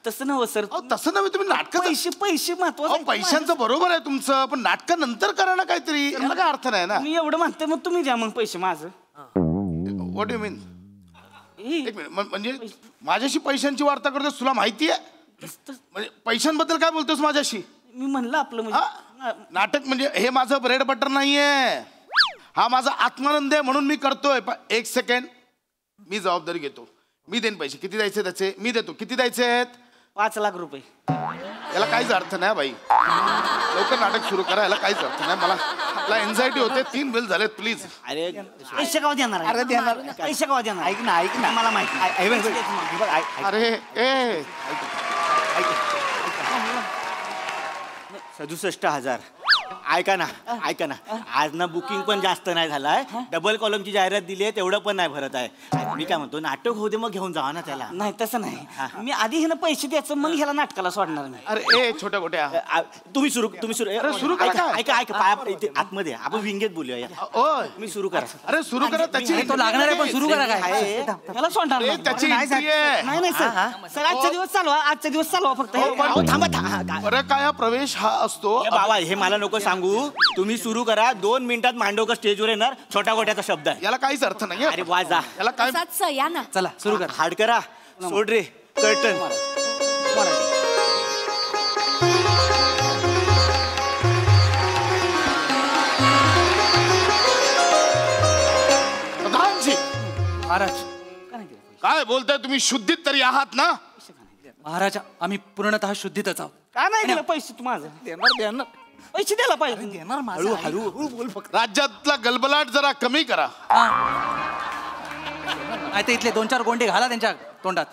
तसं नव्हे सर. तसं नव्हे. तुम्ही नाटक पैसे महत्वाचं. पैशांचं बरोबर आहे तुमचं, पण नाटकानंतर करा ना काहीतरी. याला काय अर्थ नाही ना. मी एवढं म्हणते मग तुम्ही द्या मग पैसे माझं. व्हॉट यू मीन? एक मिनिट, म्हणजे माझ्याशी पैशांची वार्ता करतोस? तुला माहिती आहे म्हणजे पैशांबद्दल काय बोलतोस माझ्याशी? मी म्हणलं आपलं म्हणजे नाटक म्हणजे हे माझं ब्रेड बटर नाहीये. हा माझा आत्मानंद आहे म्हणून मी करतोय. 1 सेकंड, मी जबाबदारी घेतो. मी देईन पैसे. किती द्यायचे त्याचे मी देतो. किती द्यायचे आहेत? 5 लाख रुपये. याला काहीच अर्थ नाही बाई. लवकर नाटक सुरू करा. याला काहीच अर्थ नाही. मला एन्झायटी होते. 3 बिल झालेत प्लीज. अरे पैसे का देणार? अरे देणार. पैसे का देणार? ऐक ना मला माहिती. अरे 67,000. ऐका ना आज ना बुकिंग पण जास्त नाही झालाय. डबल कॉलमची जाहिरात दिली आहे, तेवढं पण नाही भरत आहे. मी काय म्हणतो, नाटक होऊ दे मग घेऊन जावा ना त्याला. नाही तसं नाही. मी आधी ह्यानं पैसे द्यायचं मग ह्याला नाटकाला सोडणार नाही. अरे छोट्या गोट्या तुम्ही सुरू करा. ऐका पाया आतमध्ये आपण विंगेत बोलूया. तुम्ही सुरू करा. अरे सुरू करा. त्याची तो लागणार आहे पण सुरू करा. काय ह्याला सोडणार नाही. त्याची नाही सर आजचा दिवस चालवा फक्त. बरं काय प्रवेश हा असतो बाबा, हे मला नको सांगू. तुम्ही सुरू करा. 2 मिनिटात मांडवकर स्टेजवर येणार. छोटा गोट्याचा शब्द आहे. याला काहीच अर्थ नाही. अरे वाजा. याला काय या ना. चला सुरू करा. हाड करा. सोड रे कर्टन. प्रधानजी महाराज काय बोलताय तुम्ही? शुद्धीत तरी आहात ना? महाराज आम्ही पूर्णतः शुद्धीतच आहोत. काय नाही दिलं पैसे तू माझं? देणार पैसे द्यायला पाहिजे. देणार. हळू बोल फक्त. राज्यातला गलबलाट जरा कमी करा. नाही तर इथले 2-4 गोंडे घाला त्यांच्या तोंडात.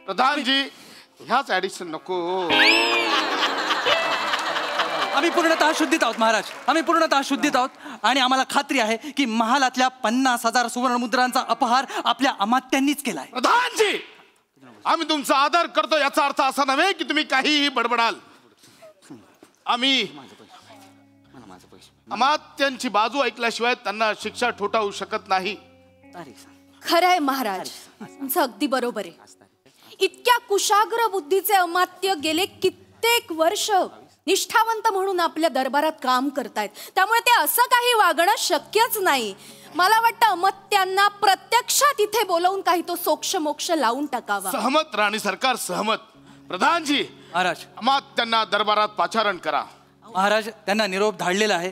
प्रधानजी ह्याच ऍडिशन नको. आम्ही पूर्णतः शुद्धीत आहोत महाराज. आम्ही पूर्णतः शुद्धीत आहोत आणि आम्हाला खात्री आहे की महालातल्या 50,000 सुवर्णमुद्रांचा अपहार आपल्या अमात्यांनीच केलाय. प्रधानजी, आम्ही तुमचा आदर करतो याचा अर्थ असा नव्हे की तुम्ही काहीही बडबडाल. आम्ही अमात्यांची बाजू ऐकल्याशिवाय त्यांना शिक्षा ठोठावू शकत नाही. खरंय महाराज, तुमचं अगदी बरोबर आहे. इतक्या कुशाग्र बुद्धीचे अमात्य गेले कित्येक वर्ष निष्ठावंत म्हणून आपल्या दरबारात काम करतायत, त्यामुळे ते असं काही वागणं शक्यच नाही. मला वाटतं अमात्यांना प्रत्यक्षात इथे बोलवून काही तो सोक्ष मोक्ष लावून टाकावा. सहमत राणी सरकार, सहमत. प्रधानजी, महाराज अमात्यांना दरबारात पाचारण करा. महाराज, त्यांना निरोप धाडलेला आहे.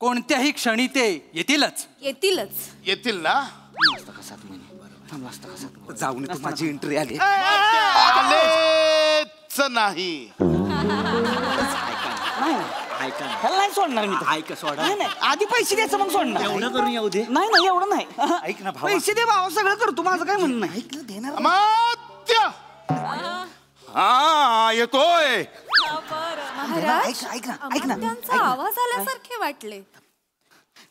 कोणत्याही क्षणी ते येतीलच. येतील ना? जाऊन माझी एंट्री आली. आलेच नाही. नाही सोडणार मी. ऐका सोडा. नाही, आधी पैसे द्यायचं मग सोडणार. एवढं करून येऊ दे. नाही एवढं नाही. ऐक ना भावा. पैसे दे भावा, सगळं करतो. माझं काय म्हणणं नाही. देणार अमात्य हा येतोय. महाराज, ऐक ना. अमात्यांचा आवाज आल्यासारखे वाटले.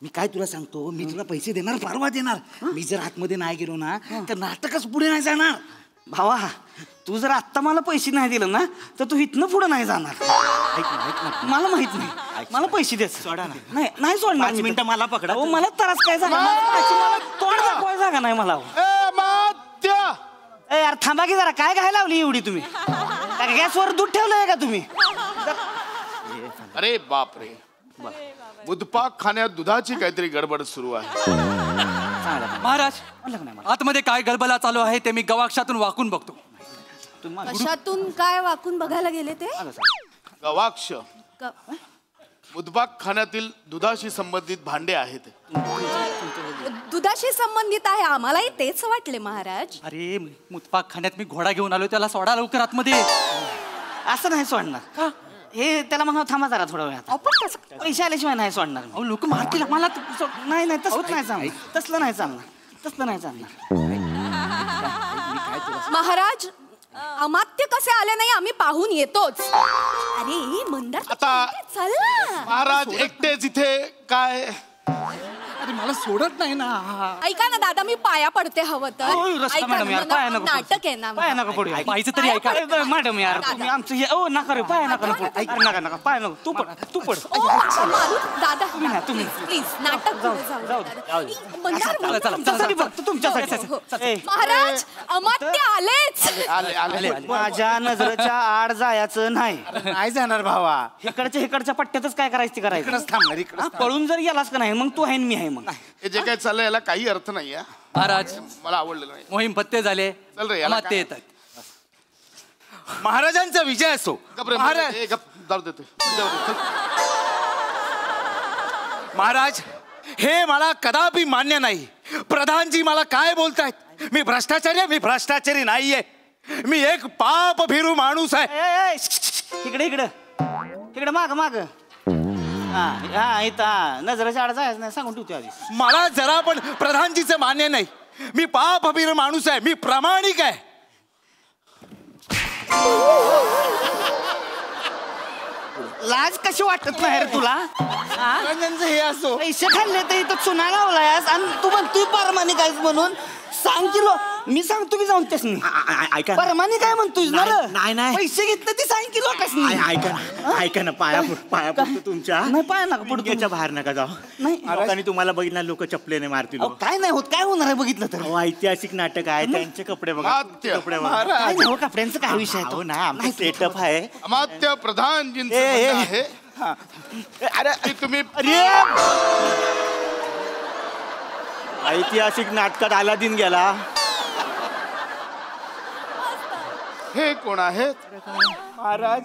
मी काय तुला सांगतो, मी तुला पैसे देणार, परवा देणार. मी जर आतमध्ये नाही गेलो ना तर नाटकच पुढे नाही जाणार. भावा, तू जर आत्ता मला पैसे नाही दिलं ना तर तू इथनं पुढे नाही जाणार. ऐक ना. मला माहित नाही. मला पैसे द्यायचं. सोडा ना. नाही सोडणार. 5 मिनिटं मला पकडा. मला त्रास काय जागा. मला तोंड दाखवायला जागा नाही मला. अमात्य, ए यार थांबा की जरा. काय काय लावली एवढी तुम्ही? गॅसवर दूध ठेवलंय का तुम्ही? अरे बाप रे, बुधपाक खाण्यात दुधाची काहीतरी गडबड सुरू आहे. महाराज, आतमध्ये काय गलबला चालू आहे ते मी गवाक्षातून वाकून बघतो. कशातून काय वाकून बघायला गेले ते? गवाक्ष बुधपाक खाण्यातील दुधाशी संबंधित भांडे आहेत. दुधाशी संबंधित आहे, आम्हालाही तेच वाटले महाराज. अरे, मुतपाक खाण्यात मी घोडा घेऊन आलो, त्याला सोडा लवकर आतमध्ये. असं नाही सोडणार. का? हे त्याला म्हणा थांबा जरा थोडा वेळात. पैसे आल्याशिवाय नाही सोडणार. लोक मारतील मला. नाही तसलं नाही चालणार. तसलं नाही चालणार. महाराज, अमात्य कसे आले नाही आम्ही पाहून येतोच. अरे मंदार, आता चल ना. महाराज एकटेच इथे काय? अरे मला सोडत नाही ना. ऐका ना दादा, मी पाया पडते हवं तर. ऐका ना, नाटक आहे ना. पाया नका पडू. पाहिजे तरी ऐका. मॅडम यार, तुम्ही आमचं हे नका रे. पाया नका नका. पाया नको. तू पड. दादा प्लीज, नाटक महाराज, अमात्य आलेच. माझ्या नजरेच्या आड जायचं नाही. नाही जाणार भावा. इकडच्या पट्ट्यातच काय करायचं ते करायचं. इकडंच थांबणार. इकडं पळून जर गेलास का नाही मग तू आहे मी आहे. मग हे जे काय चाललंय याला काही अर्थ नाही. महाराज, मला आवडलं नाही. मोहीम पत्ते झाले. चल रे, याला अमात्य काय? येतात. महाराजांचा विजय असो. महाराज, हे मला कदापि मान्य नाही. प्रधानजी मला काय बोलतायत? मी भ्रष्टाचारी आहे? मी भ्रष्टाचारी नाहीये. मी एक पाप भिरू माणूस आहे. इकडे माग. हा इथं नजरेच्या आड जायचं नाही सांगून ठेवतो आधी. मला जरा पण प्रधानजीचं मान्य नाही. मी पाप भिरू माणूस आहे. मी प्रामाणिक आहे. लाज कशी वाटत नाही रे तुला? हे असो. पैसे खाल्ले तर इथं चुना लावलायस आणि तू म्हणतोय परमानिक आहेस म्हणून. सांग किलो. मी सांगतो की जाऊन तेच ऐका. परमानिक काय म्हणतोय? नाही. पैसे घेतले ती सांग किलो कसं. ऐका ना, पाया पडतो तुमच्या. नाही पाया नका पडतो. याच्या बाहेर नका जाऊ. नाही लोकांनी तुम्हाला बघितलं, लोक चपलेने मारतील. काय नाही होत. काय होणार आहे बघितलं तर? ऐतिहासिक नाटक आहे, त्यांचे कपडे बघा. कपडे बघा. काय नाही हो, कपड्यांचा काय विषय आहे तो? ना, आमचं सेटअप आहे. अमात्य प्रधानजींचं म्हणणं आहे. अरे तुम्ही ऐतिहासिक नाटकात अलादीन गेला. हे कोण आहेत? महाराज,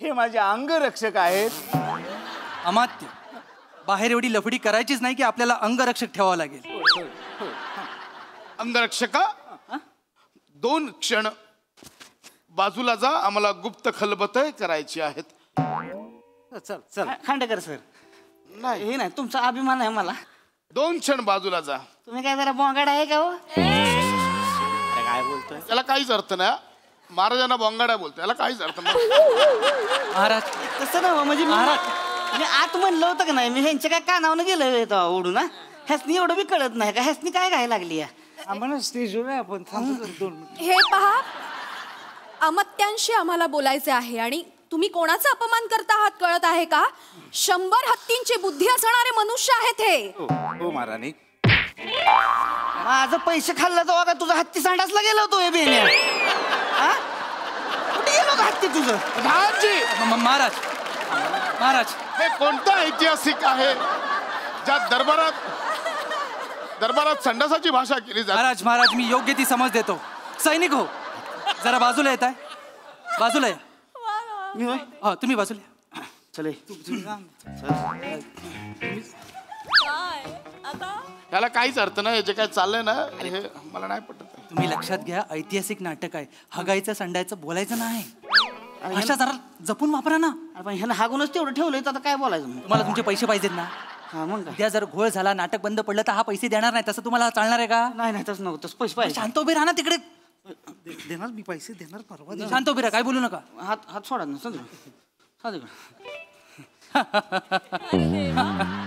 हे माझे अंगरक्षक आहेत. अमात्य, बाहेर एवढी लफडी करायचीच नाही की आपल्याला अंगरक्षक ठेवावं लागेल. अंगरक्षका, 2 क्षण बाजूला जा. आम्हाला गुप्त खलबत करायची आहेत. चल खांडेकर सर. नाही हे नाही, तुमचा अभिमान आहे मला. 2 क्षण बाजूला जा. तुम्ही काय जरा बोंगाड आहे का हो? काय बोलतोय? त्याला काहीच अर्थ नाही. महाराजांना बोंगाड्या बोलतो, याला काहीच अर्थ नाही. महाराज तसं ना म्हणजे मी आत म्हणलं होतं का नाही, मी ह्यांच्या काय कानावनं गेलं ओढू ना. ह्यासनी एवढं बी कळत नाही का, ह्यासनी काय काय लागली. आम्हाला स्टेजवर आपण हे पहा, अमत्यांशी आम्हाला बोलायचे आहे आणि तुम्ही कोणाचा अपमान करता आहात कळत आहे का? 100 हत्तींची बुद्धी असणारे मनुष्य आहेत हे. हो महाराणी. माझं पैसे खाल्लं तेव्हा का तुझा हत्ती सांडासला गेला होतो हे बेने. कुठे गेलो का हत्ती तुझं? महाराज महाराज हे कोणतं ऐतिहासिक आहे ज्या दरबारात संडासाची भाषा केली जाते? महाराज महाराज मी योग्य ती समज देतो. सैनिक हो, जरा बाजूला येत आहे, बाजूला या. हो तुम्ही बाजूला चले. याला काहीच अर्थ नाही, जे काय चाललंय ना हे मला नाही पटत. तुम्ही लक्षात घ्या, ऐतिहासिक नाटक आहे. हगायचं संडायचं बोलायचं नाही. अशा जरा जपून वापरा ना. ह्यानं हागूनच तेवढं ठेवलंय तर आता काय बोलायचं. तुम्हाला तुमचे पैसे पाहिजेत ना. उद्या जर घोळ झाला, नाटक बंद पडलं तर हा पैसे देणार नाही. तसं तुम्हाला चालणार आहे का? नाही तसं नव्हतं. पैसे पाहिजे. शांत उभे राहा ना तिकडे. देणार मी पैसे देणार परवा. शांत उभे राहा, काय बोलू नका. हात सोडा ना.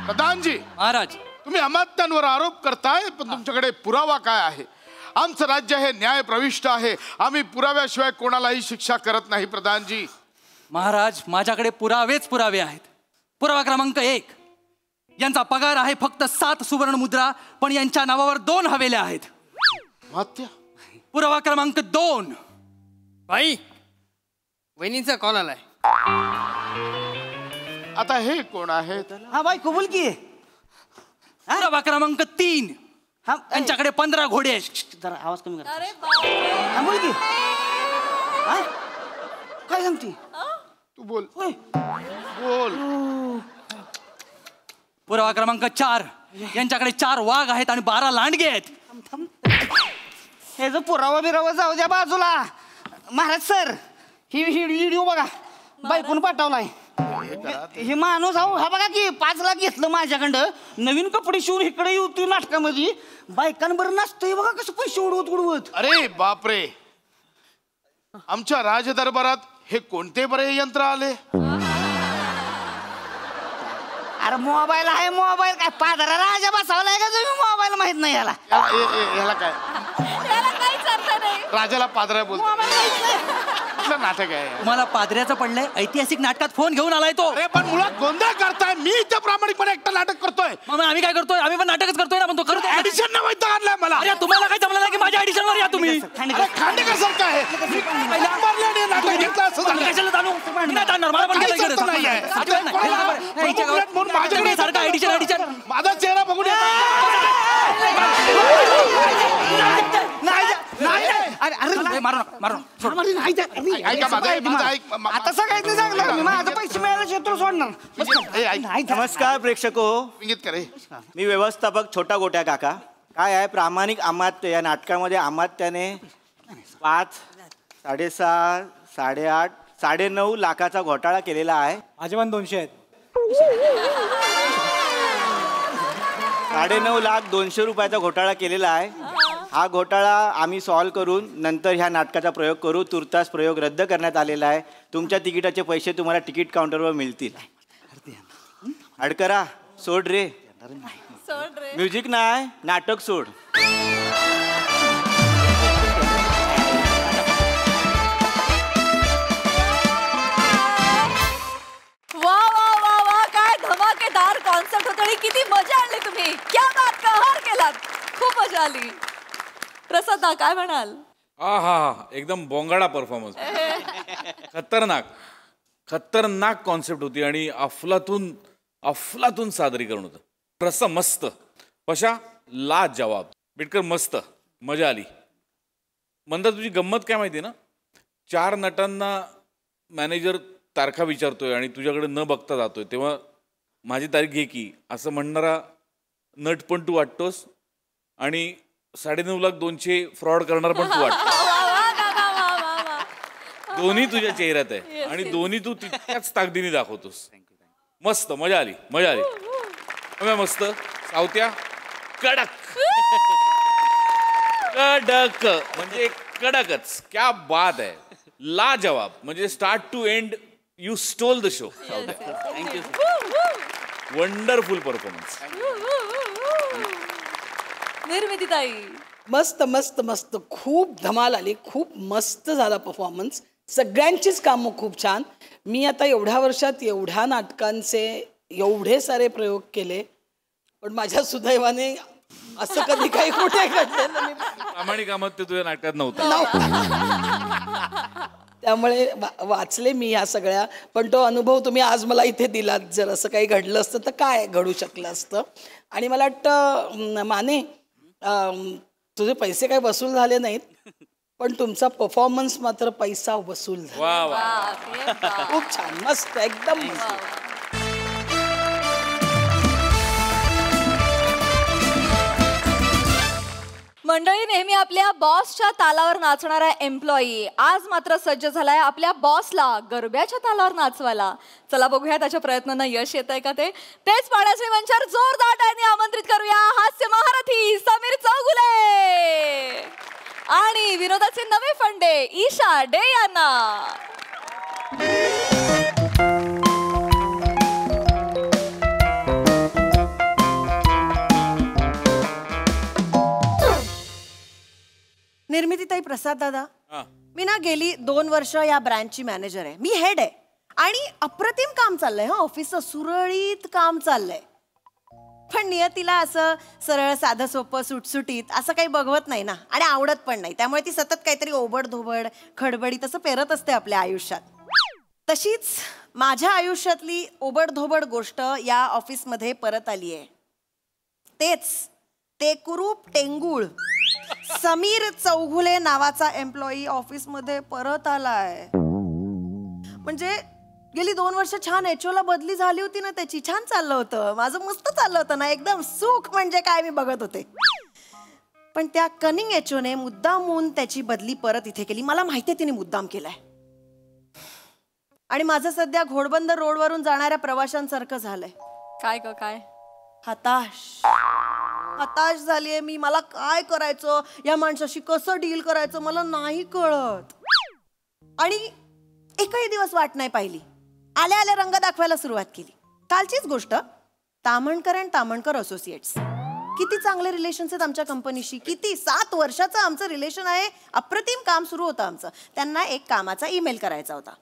प्रधानजी महाराज, तुम्ही अमात्यांवर आरोप करताय, पण तुमच्याकडे पुरावा काय आहे? आमचं राज्य हे न्याय प्रविष्ट आहे, आम्ही पुराव्याशिवाय कोणालाही शिक्षा करत नाही. प्रधानजी महाराज, माझ्याकडे पुरावेच पुरावे आहेत. पुरावा क्रमांक 1, यांचा पगार आहे फक्त 7 सुवर्ण मुद्रा, पण यांच्या नावावर 2 हवेल्या आहेत. पुरावा क्रमांक 2, बाई वहिनीचा कॉल आलाय. आता हे कोण आहे? हा बाई कबूल की. पुरावा क्रमांक 3, यांच्याकडे 15 घोडे आहेत. जरा आवाज कमी कर. बोल की. काय सांगते तू? बोल बोल. पुरावा क्रमांक 4, यांच्याकडे 4 वाघ आहेत आणि 12 लांडगे आहेत. हे जो पुरावा बिरावा जाऊ द्या बाजूला. महाराज सर, ही व्हिडिओ बघा, बायकोन पाठवलाय. हे माणूस हा बघा की 5 लाख घेतलं माझ्याकडं, नवीन कपडे शिवून इकडे येऊ नाटकामध्ये. बायकांबरोबर नाचतोय बघा कसं पैसे उडवत. अरे बापरे, आमच्या राजदरबारात हे कोणते बरे यंत्र आले? अरे मोबाईल आहे, मोबाईल काय पादरा राजा बसावलाय का तुम्ही? मोबाईल माहित नाही याला. याला काय राजाला पादरा बोलतो? नाटक आहे. तुम्हाला पादऱ्याचं पडलंय, ऐतिहासिक नाटकात फोन घेऊन आलाय तो. अरे पण मुळात गोंधळ करताय. मी इथे प्रामाणिकपणे एकटा नाटक करतोय. मग आम्ही काय करतोय? आम्ही पण नाटकच करतोय ना. पण तो करतो ऍडिशन न वैध आणलाय मला. अरे तुम्हाला काय जमलं नाही की माझ्या ऍडिशन वर या तुम्ही? खांडेकर सारखं आहे. नाटक घेतलं असं झालं. कशाला जाणू? नाही जाणार, मला पण माझ्याकडे सारखं ऍडिशन माझा चेहरा बघून आता सगळ्यांनी सांगलं माझं पैसे मिळालं क्षेत्र सोडणार. नमस्कार प्रेक्षको, करे मी व्यवस्थापक छोटा गोट्या काका. काय आहे, प्रामाणिक अमात्य या नाटकामध्ये अमात्याने 5, 6.5, 8.5, 9.5 लाखाचा घोटाळा केलेला आहे. माझे पण 200 आहेत. 9.5 लाख 200 रुपयाचा घोटाळा केलेला आहे. हा घोटाळा आम्ही सॉल्व करून नंतर ह्या नाटकाचा प्रयोग करू. तुर्तास प्रयोग रद्द करण्यात आलेला आहे. तुमच्या तिकिटाचे पैसे तुम्हाला तिकीट काउंटरवर मिळतील. अडकरा, सोड रे. म्युझिक नाही, नाटक सोड. वा वा वा वा, काय धमाकेदार कॉन्सेप्ट होतं आणि किती मजा आणली तुम्ही. क्या बात, कमाल केलात, खूप मजा आली. प्रसाद काय म्हणाल? हा एकदम बोंगाडा परफॉर्मन्स. खतरनाक कॉन्सेप्ट होती आणि अफलातून सादरीकरण होतं. प्रसन्न मस्त, पशा ला जवाब, बिटकर मस्त, मजा आली. म्हणता तुझी गंमत काय माहिती ना, 4 नटांना मॅनेजर तारखा विचारतोय आणि तुझ्याकडे न बघता जातोय, तेव्हा माझी तारीख घे की असं म्हणणारा नट पण तू वाटतोस आणि 9.5 लाख 200 फ्रॉड करणार पण तू वाटतो. दोन्ही तुझ्या चेहऱ्यात आहे आणि दोन्ही तू तितक्याच ताकदीने दाखवतोस. मस्त, मजा आली. मस्त. सावत्या कडक म्हणजे कडकच. क्या बात आहे. लाजवाब, म्हणजे start to end you stole the show. Thank you. Wonderful performance. निर्मितीताई. मस्त मस्त मस्त, खूप धमाल आली, खूप मस्त झाला परफॉर्मन्स. सगळ्यांचीच कामं खूप छान. मी आता एवढ्या वर्षात एवढ्या नाटकांचे एवढे सारे प्रयोग केले, पण माझ्या सुदैवाने असं कधी काही कुठे घडलेलं नाही. प्रामाणिक कामात ते तुझ्या नाटकात नव्हतं. त्यामुळे वाचले मी ह्या सगळ्या, पण तो अनुभव तुम्ही आज मला इथे दिलात. जर असं काही घडलं असतं तर काय घडू शकलं असतं. आणि मला वाटतं माने, तुझे पैसे काही वसूल झाले नाहीत, पण तुमचा परफॉर्मन्स मात्र पैसा वसूल झाला. खूप छान, मस्त, एकदम मस्त. मंडळी, नेहमी आपल्या बॉसच्या तालावर नाचणारा एम्प्लॉई आज मात्र सज्ज झालाय आपल्या बॉसला गरब्याच्या तालावर नाचवायला. चला बघूया त्याच्या प्रयत्नांना यश येत आहे का ते. तेच पाहण्याचे मंचावर जोरदार टाळ्यांनी आमंत्रित करूया हास्य महारथी समीर चौगुले आणि विनोदाचे नवे फंडे ईशा डे यांना. निर्मितीताई, प्रसाद दादा, मी ना गेली 2 वर्ष या ब्रँचची मॅनेजर आहे. मी हेड आहे आणि अप्रतिम काम चाललंय. ऑफिसचं सुरळीत काम चाललंय. पण नियतीला असं सरळ साधं सोपं सुटसुटीत असं काही बघवत नाही ना, आणि आवडत पण नाही. त्यामुळे ती सतत काहीतरी ओबडधोबड खडबडीत असं पेरत असते आपल्या आयुष्यात. तशीच माझ्या आयुष्यातली ओबडधोबड गोष्ट या ऑफिसमध्ये परत आली आहे. तेच ते कुरूप टेंगूळ समीर चौगुले नावाचा एम्प्लॉई ऑफिसमध्ये परत आलाय. म्हणजे गेली 2 वर्ष छान एचओला बदली झाली होती ना त्याची, छान चाललं होतं माझं, मस्त चाललं होतं ना, एकदम सुख म्हणजे काय मी बघत होते. पण त्या कनिंग एचओने मुद्दामून त्याची बदली परत इथे केली. मला माहिती आहे तिने मुद्दाम केलाय. आणि माझं सध्या घोडबंदर रोडवरून जाणाऱ्या प्रवाशांसारखं झालंय. काय ग काय? हताश झालीये मी. मला काय करायचं, या माणसाशी कसं डील करायचं मला नाही कळत. आणि एकही दिवस वाट नाही पाहिली. आल्या आल्या रंग दाखवायला सुरुवात केली. कालचीच गोष्ट, तामणकर अँड तामणकर असोसिएट्स. किती चांगले रिलेशन्स आहेत आमच्या कंपनीशी. किती 7 वर्षाचं आमचं रिलेशन आहे. अप्रतिम काम सुरू होतं आमचं. त्यांना एक कामाचा ईमेल करायचा होता.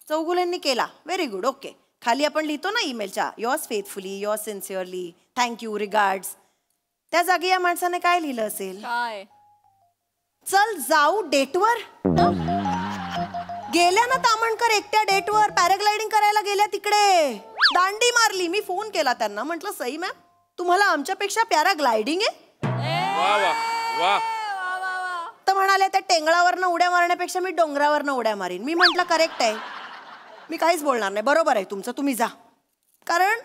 चौगुलेंनी केला. Very good, okay. खाली आपण लिहितो ना ईमेलच्या, yours faithfully, yours sincerely, thank you, regards. त्या जागी या माणसाने काय लिहिलं असेल? काय? चल जाऊ डेटवर. गेल्या ना तामणकर एकट्या डेटवर, पॅराग्लायडिंग करायला गेल्या तिकडे, दांडी मारली. मी फोन केला त्यांना, म्हटलं सई मॅम, तुम्हाला आमच्यापेक्षा पॅराग्लायडिंग आहे? तर म्हणाले त्या टेंगळावरनं उड्या मारण्यापेक्षा मी डोंगरावरनं उड्या मारीन. मी म्हटलं करेक्ट आहे, मी काहीच बोलणार नाही, बरोबर आहे तुमचं, तुम्ही जा. कारण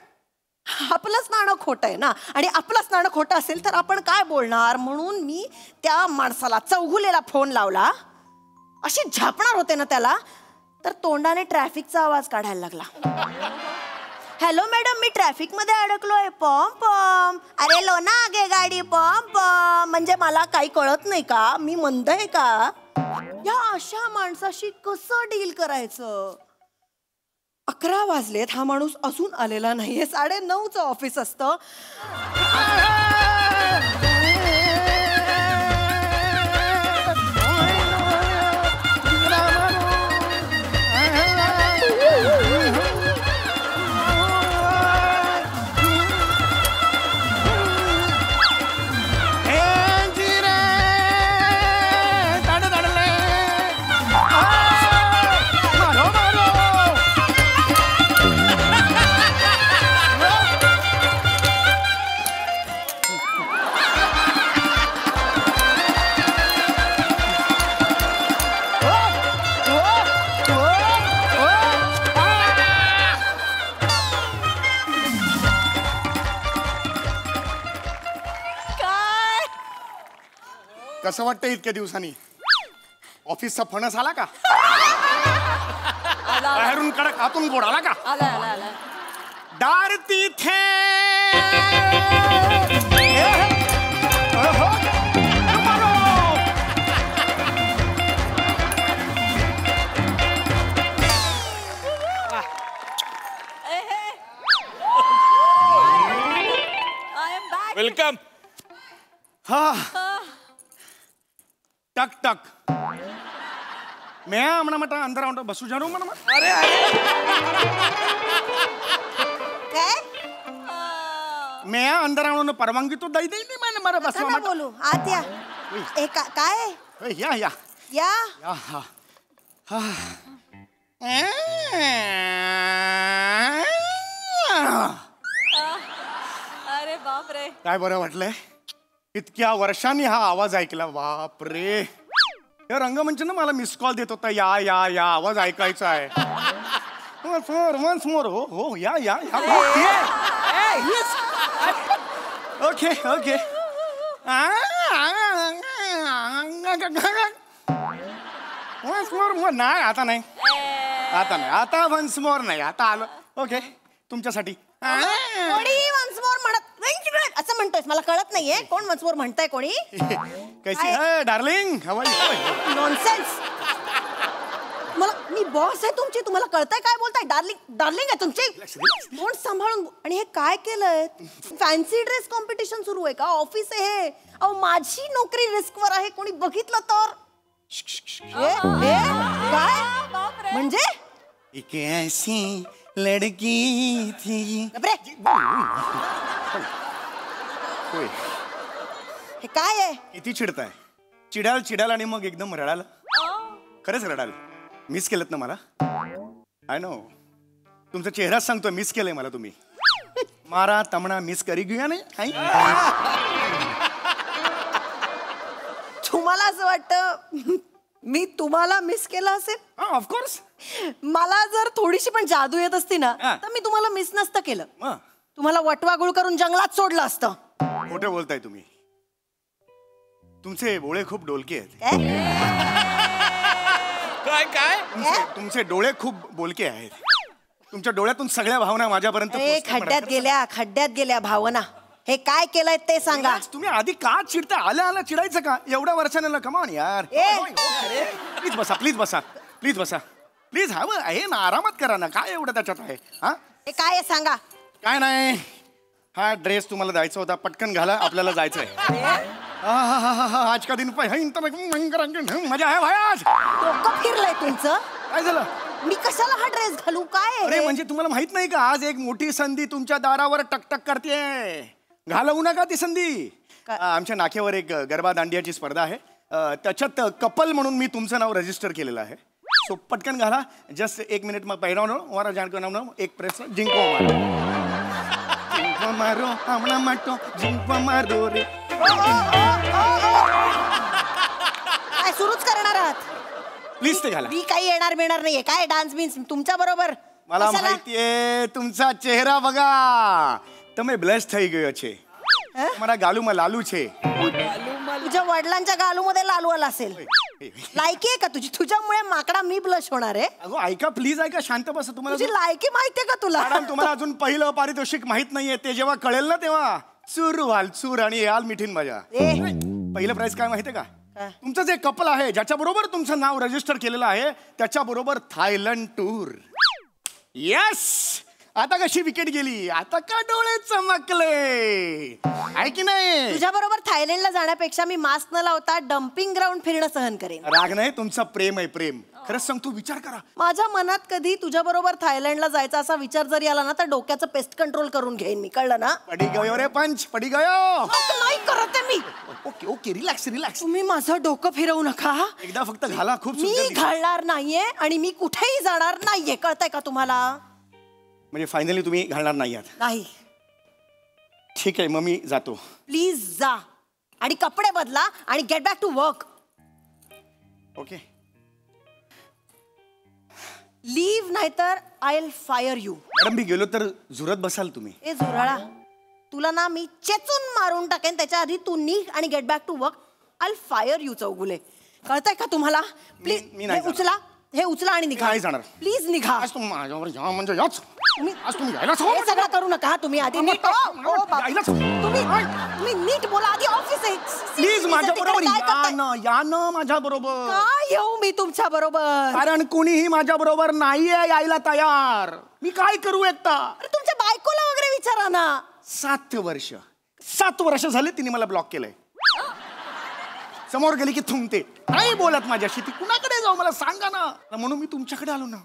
आपलंच नाणं खोटं आहे ना, आणि आपलंच नाणं खोटं असेल तर आपण काय बोलणार. म्हणून मी त्या माणसाला चौगुलेला फोन लावला. अशी झापणार होते ना त्याला, तर तोंडाने ट्रॅफिकचा आवाज काढायला लागला. हॅलो मॅडम, मी ट्रॅफिक मध्ये अडकलोय. पॉम पॉम. अरे लो ना आगे गाडी. पॉम पॉम. म्हणजे मला काही कळत नाही का, मी मंद आहे का? या अशा माणसाशी कसं डील करायचं? 11 वाजलेत, हा माणूस अजून आलेला नाहीये. 9:30चं ऑफिस असतं. कसं वाटतं इतक्या दिवसांनी? ऑफिसचा फणस आला का? बाहेरून कडक आतून गोड आला का? आला. दार तिथे हा टक टक मैं म्हणा मटा अंदर आउंड बसू जाणू म्हणा अरे काय मैं अंदर आणून परवानगी तो दई देई नाही मैंने मारा बसवा नका बोलू आत या काय या या या या हा हा अरे बाप रे. काय बरं वाटलंय इतक्या वर्षांनी हा आवाज ऐकला. बाप रे या रंगमंचानं मला मिस कॉल देत होता या या या आवाज ऐकायचा आहे. वन्स मोर हो हो या या ओके ओके वन्स मोर नाही आता नाही आता नाही आता वन्स मोर नाही आता आलं. ओके तुमच्यासाठी कोणी वन्स मोर म्हणत असं म्हणतोय मला कळत नाहीये कोण वन्स मोर म्हणताय कोणी. कैसी है डार्लिंग नॉनसेन्स. मला मी बॉस आहे तुमची तुम्हाला कळतंय काय बोलताय. डार्लिंग डार्लिंग आहे तुमची तोंड सांभाळून. आणि हे काय केलंय फॅन्सी ड्रेस कॉम्पिटिशन सुरू आहे का ऑफिस आहे हे. अहो माझी नोकरी रिस्क वर आहे कोणी बघितलं तर. काय म्हणजे एक ऐसी लड़की थी. हे काय आहे किती चिडताय. चिडाल चिडाल आणि मग एकदम रडाल. खरंच रडाल. मिस केलं ना मला. आय नो तुमचा चेहराच सांगतोय मिस केलंय मला तुम्ही. मारा तमणा मिस करी घेऊया नाही. तुम्हाला असं वाटतं मी तुम्हाला मिस केलं असेल. ऑफकोर्स मला जर थोडीशी पण जादू येत असती ना तर मी तुम्हाला मिस नसतं केलं. तुम्हाला वटवागुळ करून जंगलात सोडलं असतं. खोटं बोलताय तुम्ही. तुमचे डोळे खूप डोलके आहेत. काय काय तुमचे डोळे खूप बोलके आहेत. तुमच्या डोळ्यातून सगळ्या भावना माझ्यापर्यंत खड्ड्यात गेल्या भावना. हे काय केलंय ते सांगा. तुम्ही आधी का चिडता. आल्या आल्या चिडायचं का एवढ्या वर्षाने. कमान यार प्लीज बसा प्लीज बसा प्लीज बसा प्लीज. हवं आहे ना आरामात करा ना. काय एवढं त्याच्यात आहे. हा हे काय आहे सांगा. काय नाही हा ड्रेस तुम्हाला द्यायचा होता पटकन घाला आपल्याला जायचंय. आज का दिन मजा आहे भाई आज. डोकं फिरलंय तुमचं. काय झालं मी कशाला हा ड्रेस घालू काय. अरे म्हणजे तुम्हाला माहित नाही का आज एक मोठी संधी तुमच्या दारावर टकटक करते. घालवू नका ती संधी. आमच्या नाक्यावर एक गरबा दांडियाची स्पर्धा आहे. त्याच्यात कपल म्हणून मी तुमचं नाव रजिस्टर केलेलं आहे. सो पटकन घाला. जस्ट 1 मिनिट मग पहिरावनो वारा जाणको एक प्रेस जिंको मारो हमणा माटो जिंको मारो रे. काय सुरूच करणार आहात. प्लीज ते घाला. मी काही येणार मिळणार नाहीये. काय डान्स बिन्स तुमच्या बरोबर. मला माहितीये तुमचा चेहरा बघा તમે બ્લેસ થઈ ગયો છે. તમારા ગાલુમાં લાલુ છે. तुझ्या वडिलांच्या गालूमध्ये लालू आला असेल. लायकी आहे का तुझी. तुझ्यामुळे माकडा मी ब्लश होणार आहे. अगो ऐका प्लीज ऐका शांत बसा. तुम्हाला तुझी लायकी माहितीये का तुला. मॅडम तुम्हाला अजून पहिलं पारितोषिक माहित नाहीये. ते जेव्हा कळेल ना तेव्हा चूर व्हाल चूर आणि याल मिठीन मजा. पहिलं प्राइस काय माहितीये का. तुमचं जे कपल आहे ज्याच्या बरोबर तुमचं नाव रजिस्टर केलेलं आहे त्याच्या बरोबर थायलंड टूर. यस आता कशी विकेट गेली. आता का डोळे चमकले आहे की नाही. तुझ्या बरोबर थायलंडला जाण्यापेक्षा मी मास्क न लावता डम्पिंग ग्राउंड फिरणं सहन करेन. राग नाही तुमचा प्रेम आहे प्रेम. खरंच सांगतो विचार करा. माझ्या मनात कधी तुझ्या बरोबर थायलंडला जायचा असा विचार जरी आला ना तर डोक्याचं पेस्ट कंट्रोल करून घेईन मी. कळलं ना. पडी गयो रे पंच पडी गयो. नाही करत मी. Okay okay relax relax. तुम्ही माझं डोकं फिरवू नका. एकदा फक्त घाला. खूप मी घालणार नाहीये आणि मी कुठेही जाणार नाहीये. कळतंय का तुम्हाला. म्हणजे फायनली तुम्ही घालणार नाही आहात. नाही. ठीक आहे मग मी जातो. प्लीज जा आणि कपडे बदला आणि get back to work. Okay leave नाहीतर I will fire you. Madam मी गेलो तर झुरत बसाल तुम्ही. ए झुराळा तुला ना मी चेचून मारून टाकेन. त्याच्या आधी तू निघ आणि get back to work. I will fire you Chougule. कळतंय का तुम्हाला. प्लीज उचला हे उचला आणि निघा. नाही जाणार. प्लीज निघा. आज तुम्ही माझ्यावर या म्हणजे याच आज तुम्ही यायलाच हे सगळं करू नका. तुम्ही आधी नीट तुम्ही नीट बोला आधी. ऑफिस आहे. प्लीज माझ्या बरोबर या ना माझ्या बरोबर. काय येऊ मी तुमच्या बरोबर. कारण कोणीही माझ्या बरोबर नाहीये यायला तयार. मी काय करू एकटा. तुमच्या बायकोला वगैरे विचारा ना. 7 वर्ष झाले तिने मला ब्लॉक केलंय. समोर गेली की थुंकते, नाही बोलत माझ्याशी. ती कुणाकडे जाऊ मला सांगा ना. म्हणून मी तुमच्याकडे आलो ना.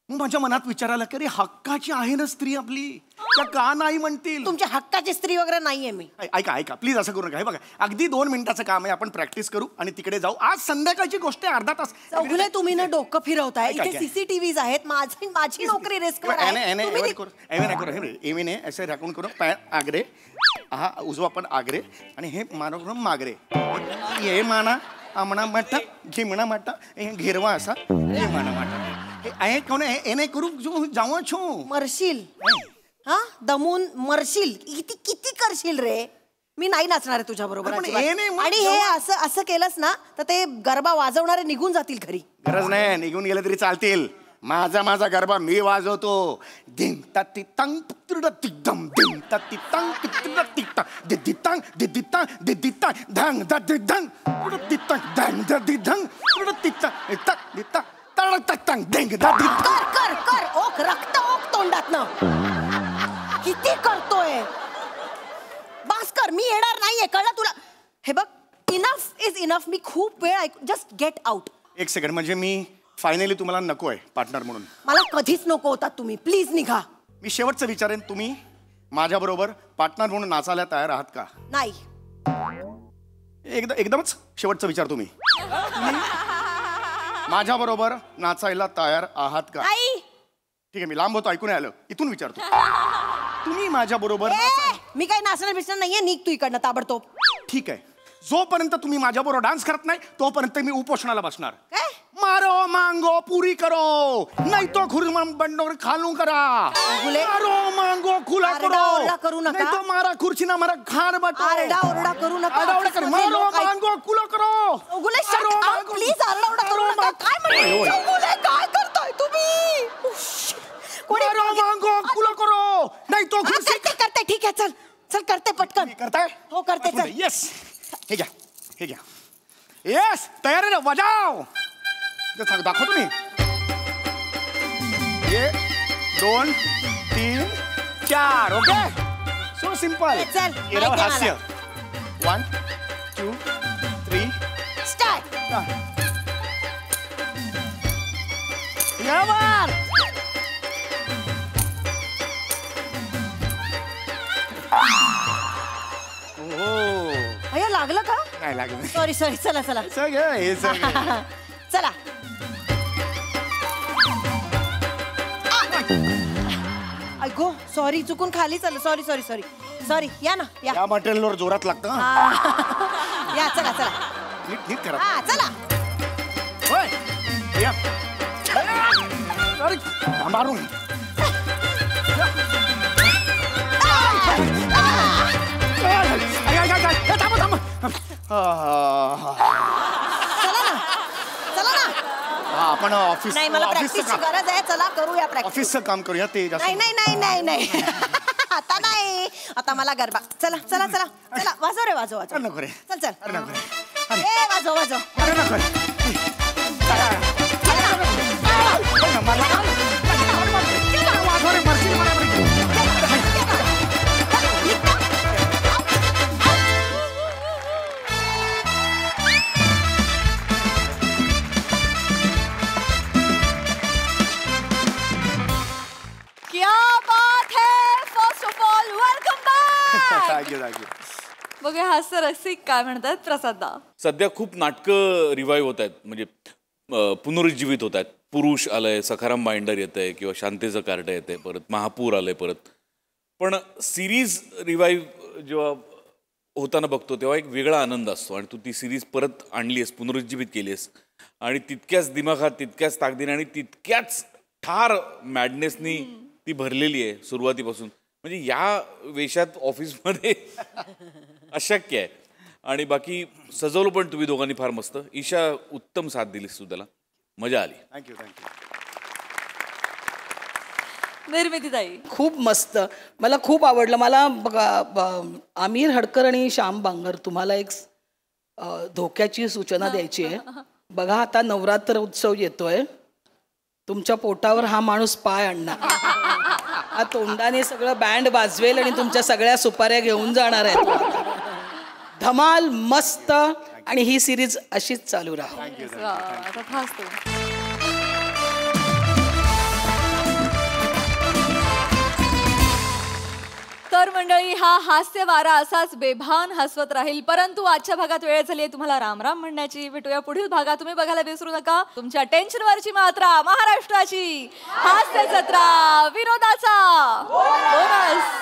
मग माझ्या मनात विचार आला की अरे हक्काची आहे ना स्त्री आपली, त्या का नाही म्हणतील. तुमच्या हक्काची स्त्री वगैरे नाहीये मी. ऐका प्लीज असं करू नका. हे बघा अगदी 2 मिनिटाचं काम आहे, आपण प्रॅक्टिस करू आणि तिकडे जाऊ. आज संध्याकाळची गोष्ट आहे, अर्धा तास. चौगुले तुम्ही ना डोकं फिरवताय. इथे सीसीटीव्हीज आहेत. माझी नोकरी रिस्क ऐसे राखून करू. आगरे हा उजवा पण आगरे आणि हे मानव मागरे. हे माना आमणा माटा घिमणा माटा घेरवा असा हे माना माटा कोण एने करू जाऊ छो मरशील. हा दमून मरशील. किती करशील रे. मी नाही नाचणार आहे तुझ्या बरोबर. आणि हे असं केलंस ना तर ते गरबा वाजवणारे निघून जातील घरी. गरज नाही, निघून गेले तरी चालतील. माझा गरबा मी वाजवतो. दिंग तत्ती तंग तिडम दिंग तत्ती तंग तिडम दिदितांग दिदितांग दिदितांग धंग ददिदंग दिदितांग धंग ददिदंग दिदितांग तक दिता तक तक तंग दिंग ददि. कर ओक रक्त ओक तोंडातनं. किती करतोय. भास्कर मी येणार नाहीये, कळलं तुला. हे बघ इनफ इज इनफ. मी खूप वेळ जस्ट गेट आउट. 1 सेकंड. म्हणजे मी फायनली तुम्हाला नको आहे पार्टनर म्हणून. मला कधीच नको होता तुम्ही. प्लीज निघा. मी शेवटचं विचारेन, तुम्ही माझ्या बरोबर पार्टनर म्हणून नाचायला तयार आहात का? नाही. एकदमच शेवटचं विचार. तुम्ही माझ्या बरोबर नाचायला तयार आहात का? ठीक आहे, मी लांब होतो, ऐकून आलं. इथून विचारतो. तुम्ही माझ्या बरोबर. मी काही नाचणार बिचणार नाहीये. निघ तू इकडनं ताबडतोब. ठीक आहे. जोपर्यंत तुम्ही माझ्या बरोबर डान्स करत नाही तोपर्यंत मी उपोषणाला बसणार. मारो मांगो पुरी करो, नाही तो खुर्मन बंडोर खालू करा. मारो मांगो खुला करो, नाही तो मारा खुर्ची ना मारा खार बटो. आरडा करू नका. मारो मांगो खुला करो. प्लीज आरडा करू नका. काय म्हणते काय करताय तुम्ही? मारो मांगो खुला करो, नाही तो खुर्ची. करते. ठीक आहे, चल करते पटकन. करताय? हो करते. चल. येस. हे घ्या. येस तयार आहे ना, वाजाव. दाखव तुम्ही. 1 2 3 4. Okay, so simple. चल हास्य. 1 2 3 स्टार्ट. यावर अय्या लागलं का? नाही लागलं. सॉरी. चला चला. ऐको सॉरी, चुकून खाली चल. सॉरी. या ना या मटेरियलवर जोरात लागतं. या चला. नीट करा. हा चला. होय या. अरे मारून. चला ना. आपण ऑफिस. नाही मला प्रॅक्टिसची गरज आहे. चला करूया प्रॅक्टिस. ऑफिसचं काम करूया. ते नाही. आता नाही. आता मला गरबा. चला. वाजव रे. नको रे. चल. नको रे. ए वाजव. अरे नको रे. क्या बात है. First of all welcome back. Thank you. बघा हास्य रसिक काय म्हणतात प्रसाद. सध्या खूप नाटकं रिवाईव्ह होत आहेत, म्हणजे पुनरुज्जीवित होत आहेत. पुरुष आलंय, सखाराम बाइंडर येत आहे, किंवा शांतीचं कार्ट येत आहे, परत महापूर आलंय परत. पण सिरीज रिवाईव्ह जेव्हा होताना बघतो तेव्हा एक वेगळा आनंद असतो. आणि तू ती सिरीज परत आणली आहेस, पुनरुज्जीवित केली आहेस, आणि तितक्याच दिमाखात, तितक्याच ताकदीने आणि तितक्याच ठार मॅडनेसनी ती भरलेली आहे सुरुवातीपासून. म्हणजे या वेशात ऑफिसमध्ये अशक्य आहे. आणि बाकी सजवलं पण तुम्ही दोघांनी फार मस्त. ईशा उत्तम साथ दिलीस तू त्याला, मजा आली. थँक्यू. निर्मितीताई खूप मस्त. मला खूप आवडलं. मला आमिर हडकर आणि श्याम बांगर तुम्हाला एक धोक्याची सूचना द्यायची आहे. बघा आता नवरात्र उत्सव येतोय. तुमच्या पोटावर हा माणूस पाय आणणार. हा तोंडाने सगळं बँड वाजवेल आणि तुमच्या सगळ्या सुपाऱ्या घेऊन जाणार आहे. धमाल मस्त आणि ही सिरीज अशीच चालू राहा. आता खास तो. तर मंडळी, हा हास्य वारा असाच बेभान हसवत राहील. परंतु आजच्या भागात वेळ झाली आहे तुम्हाला राम राम म्हणण्याची. भेटूया पुढील भागात. तुम्ही बघायला विसरू नका तुमच्या टेन्शनवरची मात्रा महाराष्ट्राची हास्य जत्रा, विनोदाचा बोनस.